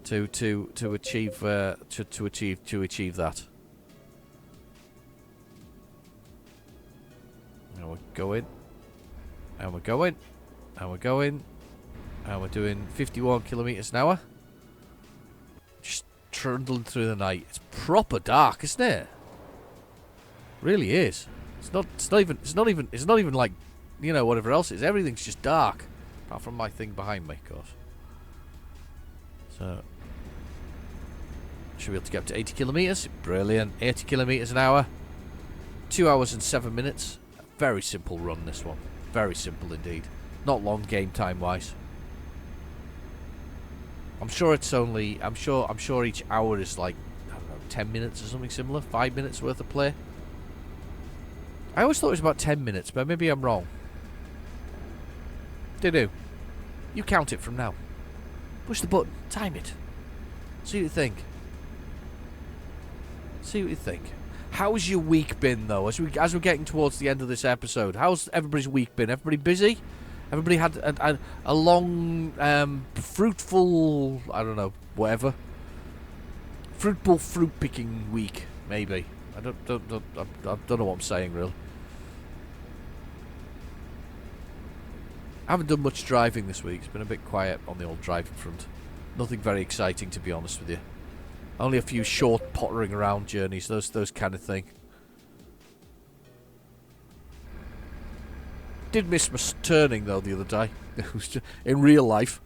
to achieve that. And we're going, and we're going, and we're going, and we're doing 51 kilometers an hour. Just trundling through the night. It's proper dark, isn't it? Really is. It's not even like, you know, whatever else it is. Everything's just dark, apart from my thing behind me, of course. So should be able to get up to 80 kilometers. Brilliant. 80 kilometers an hour. 2 hours and 7 minutes. A very simple run, this one. Very simple indeed. Not long game time wise. I'm sure it's only. I'm sure each hour is like, I don't know, 10 minutes or something similar. 5 minutes worth of play. I always thought it was about 10 minutes, but maybe I'm wrong. Do. You count it from now. Push the button. Time it. See what you think. See what you think. How's your week been, though? As we're getting towards the end of this episode, how's everybody's week been? Everybody busy? Everybody had a long, fruitful, I don't know, whatever. Fruitful fruit picking week, maybe. I don't know what I'm saying, really. I haven't done much driving this week. It's been a bit quiet on the old driving front. Nothing very exciting, to be honest with you. Only a few short pottering around journeys, those kind of thing. Did miss my turning though the other day. It was just, in real life.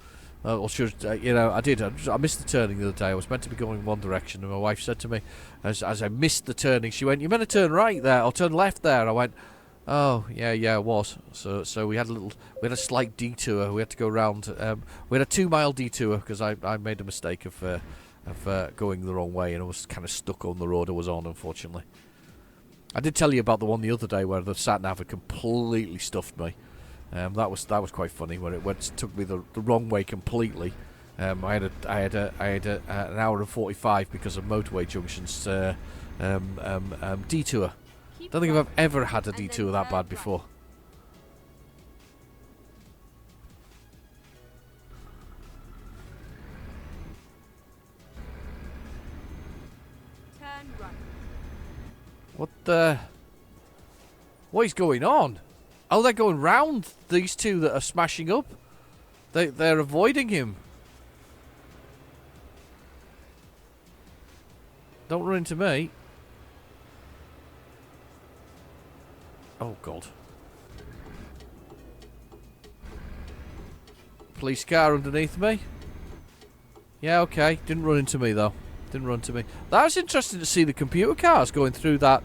I did. I missed the turning the other day. I was meant to be going in one direction, and my wife said to me, as I missed the turning, she went, "You meant to turn right there, or turn left there." I went, "Oh, yeah, it was." So we had a slight detour. We had to go round. We had a 2-mile detour because I made a mistake of going the wrong way, and I was kind of stuck on the road I was on, unfortunately. I did tell you about the one the other day where the sat nav had completely stuffed me. That was quite funny when it took me the wrong way completely. I had an hour and 45 because of motorway junctions detour. Don't think I've ever had a detour that bad before. Turn right. What is going on? Oh, they're going round these two that are smashing up. They're avoiding him. Don't run into me. Oh, God. Police car underneath me. Yeah, okay. Didn't run into me, though. Didn't run into me. That was interesting to see the computer cars going through that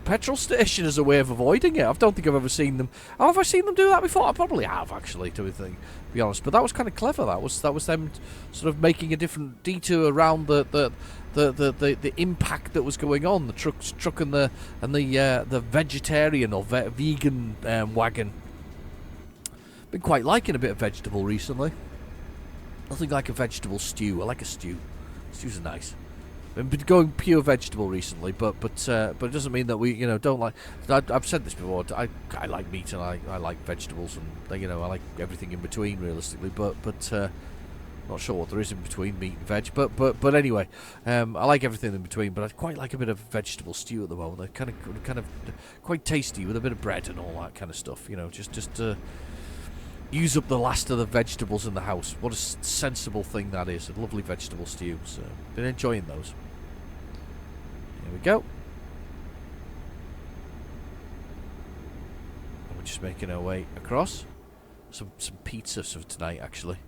petrol station as a way of avoiding it. I don't think I've ever seen them. Have I seen them do that before? I probably have, actually, to be honest. But that was kind of clever. That was them sort of making a different detour around the impact that was going on. The truck and the vegetarian or vegan wagon. Been quite liking a bit of vegetable recently. Nothing like a vegetable stew. I like a stew. Stews are nice. I've been going pure vegetable recently, but it doesn't mean that we don't like. I've said this before. I like meat and I like vegetables and I like everything in between realistically. But not sure what there is in between meat and veg. But anyway, I like everything in between. But I quite like a bit of vegetable stew at the moment. They're kind of quite tasty with a bit of bread and all that kind of stuff. Just to use up the last of the vegetables in the house. What a sensible thing that is. A lovely vegetable stew. So, been enjoying those. Here we go. And we're just making our way across. Some pizza for tonight, actually.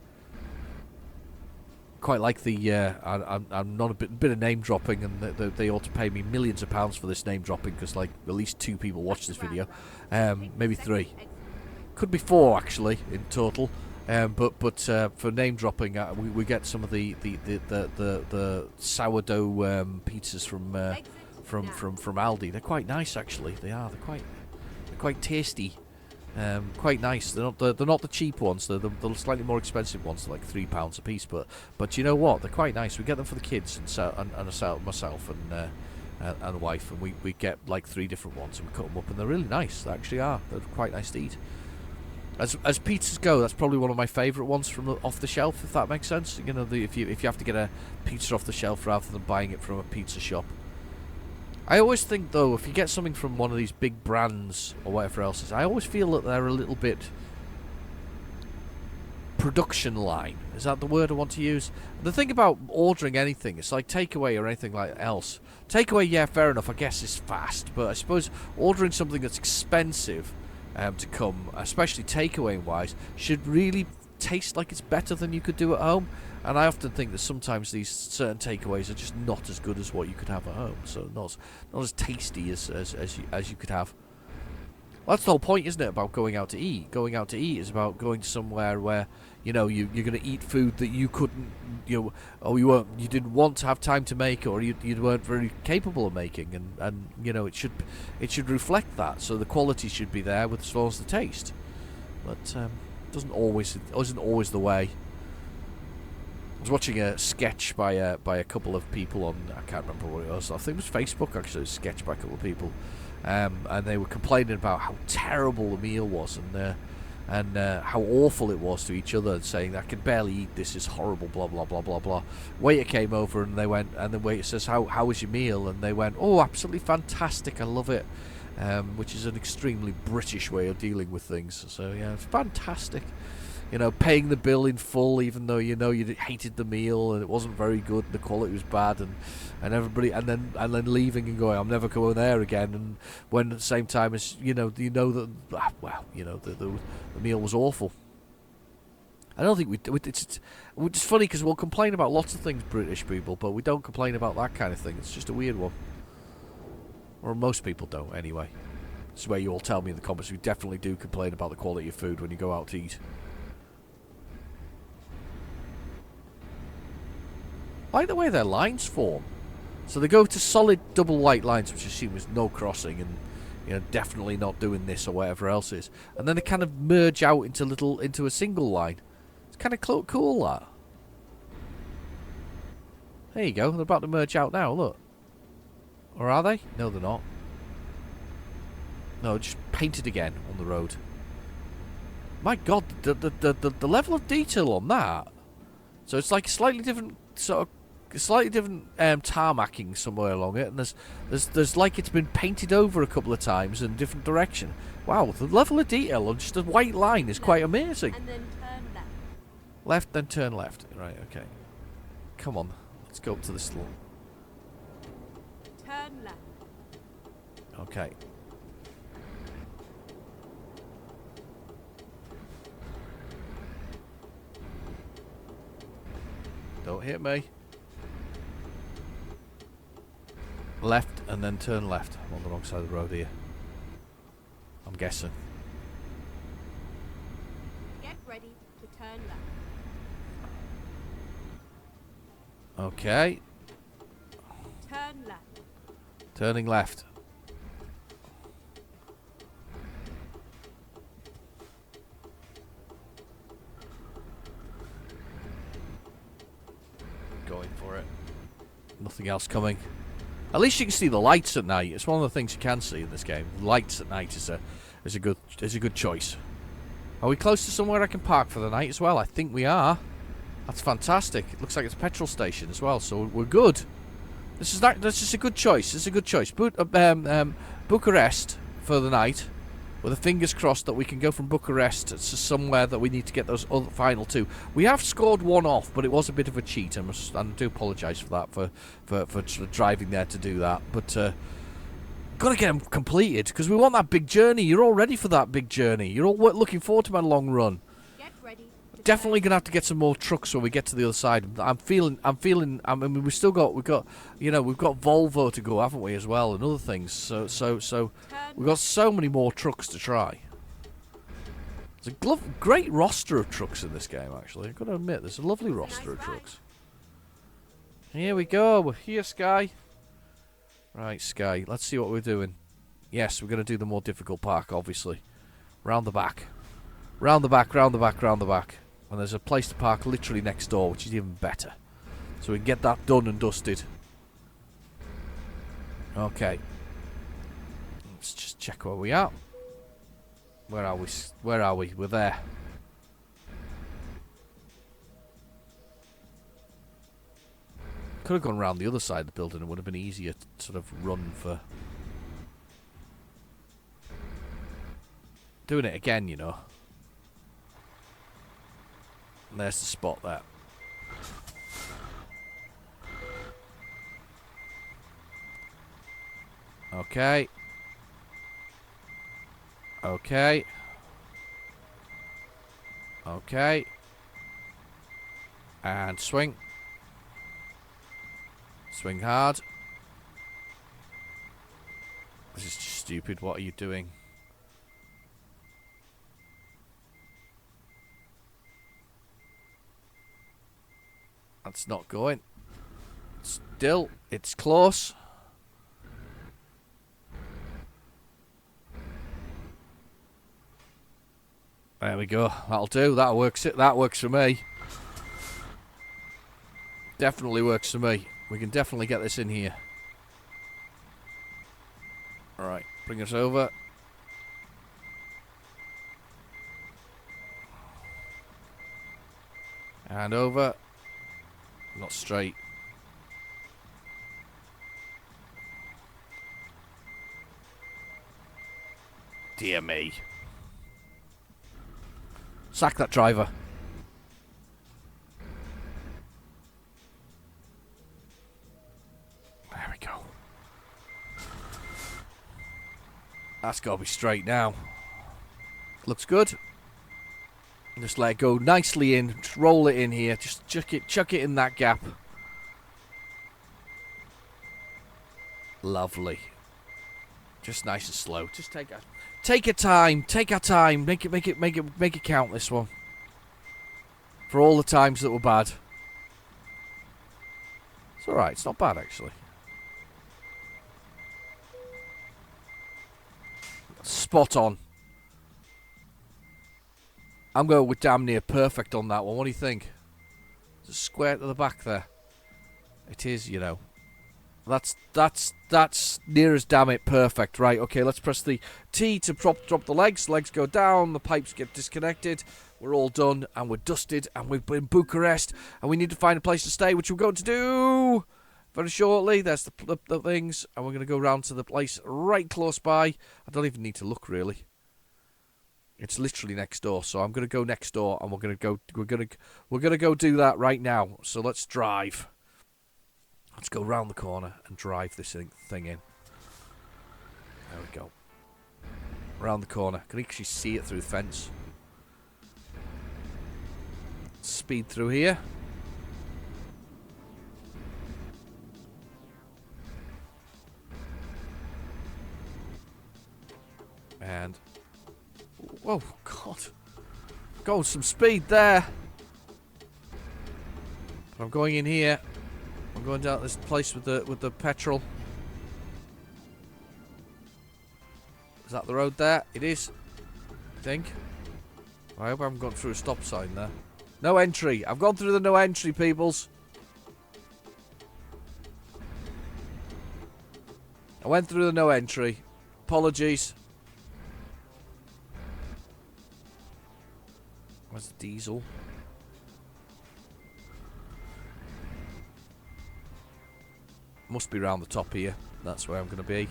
Quite like the. I'm not a bit of name dropping, and they ought to pay me millions of pounds for this name dropping because like at least 2 people watch this video, maybe 3. Could be 4 actually in total, but for name dropping, we get some of the sourdough pizzas from Aldi. They're quite nice actually. They're quite tasty, quite nice. They're not the cheap ones. They're the slightly more expensive ones, like £3 a piece. But you know what? They're quite nice. We get them for the kids and myself and the wife, and we get like 3 different ones and we cut them up, and they're really nice. They actually are. They're quite nice to eat. As pizzas go, that's probably one of my favourite ones from off the shelf, if that makes sense. If you have to get a pizza off the shelf rather than buying it from a pizza shop. I always think though, if you get something from one of these big brands or whatever else is, I always feel that they're a little bit production line. Is that the word I want to use? The thing about ordering anything, it's like takeaway or anything like else. Takeaway, yeah, fair enough, I guess is fast, but I suppose ordering something that's expensive to come, especially takeaway wise, should really taste like it's better than you could do at home. And I often think that sometimes these certain takeaways are just not as good as what you could have at home, so not as tasty as you could have. Well, that's the whole point, isn't it, about going out to eat? Going out to eat is about going somewhere where you're going to eat food that you couldn't you didn't want to have time to make, or you weren't very capable of making, and it should reflect that. So the quality should be there with as well as the taste. But isn't always the way. I was watching a sketch by a couple of people on, I can't remember what it was. I think it was Facebook actually. A sketch by a couple of people, and they were complaining about how terrible the meal was, and how awful it was to each other, and saying, I can barely eat this, it's horrible, blah blah blah blah blah. Waiter came over and they went, and the waiter says, how was your meal? And they went, oh, absolutely fantastic, I love it, which is an extremely British way of dealing with things. So yeah, it's fantastic. Paying the bill in full, even though you hated the meal and it wasn't very good, the quality was bad, and everybody, and then leaving and going, I'm never going there again. And when at the same time as that, the meal was awful. I don't think it's funny because we'll complain about lots of things, British people, but we don't complain about that kind of thing. It's just a weird one, or most people don't anyway. This is where you all tell me in the comments we definitely do complain about the quality of food when you go out to eat. I like the way their lines form. So they go to solid double white lines, which I assume is no crossing, and definitely not doing this or whatever else is. And then they kind of merge out into a single line. It's kind of cool, that. There you go. They're about to merge out now. Look. Or are they? No, they're not. No, just painted again on the road. My God, the level of detail on that. So it's like slightly different tarmacking somewhere along it, and there's like it's been painted over a couple of times in a different direction. Wow, the level of detail on just a white line is quite amazing. And then turn left. Left, then turn left. Right, okay. Come on, let's go up to this little... Turn left. Okay. Don't hit me. Left and then turn left. I'm on the wrong side of the road here. I'm guessing. Get ready to turn left. Okay. Turn left. Turning left. Going for it. Nothing else coming. At least you can see the lights at night. It's one of the things you can see in this game. Lights at night is a good choice. Are we close to somewhere I can park for the night as well? I think we are. That's fantastic. It looks like it's a petrol station as well, so we're good. This is a good choice. This is a good choice. Bucharest for the night, with the fingers crossed that we can go from Bucharest to somewhere that we need to get those other final two. We have scored one off, but it was a bit of a cheat. I do apologise for that, for driving there to do that. But got to get them completed, because we want that big journey. You're all ready for that big journey. You're all looking forward to my long run. Get ready. Definitely gonna have to get some more trucks when we get to the other side. I mean, we've got Volvo to go, haven't we, as well, and other things. So we've got so many more trucks to try. There's a great roster of trucks in this game, actually. I've got to admit, there's a lovely roster of trucks. Here we go. We're here, Sky. Right, Sky. Let's see what we're doing. Yes, we're going to do the more difficult park, obviously. Round the back. Round the back, round the back, round the back. And there's a place to park literally next door, which is even better. So we can get that done and dusted. Okay. Let's just check where we are. Where are we? Where are we? We're there. Could have gone round the other side of the building. It would have been easier to sort of run for... Doing it again, you know. And there's the spot there. Okay. Okay. Okay. And swing. Swing hard. This is just stupid. What are you doing? That's not going. Still, it's close. There we go. That'll do. That works. That works for me. Definitely works for me. We can definitely get this in here. Alright, bring us over. And over. Not straight. Dear me. Sack that driver. There we go. That's got to be straight now. Looks good. Just let it go nicely in. Just roll it in here. Just chuck it in that gap. Lovely. Just nice and slow. Just take your time. Take our time. Make it count, this one. For all the times that were bad. It's alright. It's not bad, actually. Spot on. I'm going with damn near perfect on that one. What do you think? It's a square to the back there. It is, you know. That's near as damn it perfect. Right, okay, let's press the T to drop the legs. Legs go down, the pipes get disconnected. We're all done, and we're dusted, and we've been in Bucharest, and we need to find a place to stay, which we're going to do very shortly. There's the things, and we're going to go round to the place right close by. I don't even need to look, really. It's literally next door, so I'm going to go next door, and we're going to go do that right now. So let's drive. Let's go round the corner and drive this thing in. There we go. Round the corner. Can actually see it through the fence. Speed through here. And... whoa, God. Going some speed there. But I'm going in here. I'm going down this place with the petrol. Is that the road there? It is. I think. I hope I haven't gone through a stop sign there. No entry. I've gone through the no entry, peoples. I went through the no entry. Apologies. Where's the diesel? Must be round the top here. That's where I'm going to be.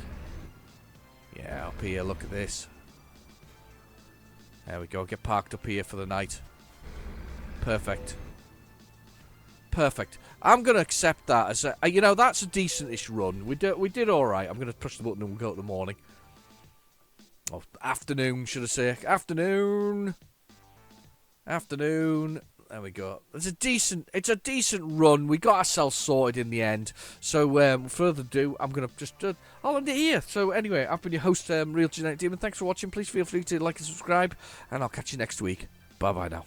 Yeah, up here. Look at this. There we go. Get parked up here for the night. Perfect. Perfect. I'm going to accept that as a... you know, that's a decent-ish run. We did all right. I'm going to push the button and we'll go to the morning. Oh, afternoon, should I say. Afternoon. Afternoon. There we go. It's a decent run. We got ourselves sorted in the end. So, further ado, I'm going to just... I'll end it here. So, anyway, I've been your host, Real Genetic Demon. Thanks for watching. Please feel free to like and subscribe. And I'll catch you next week. Bye-bye now.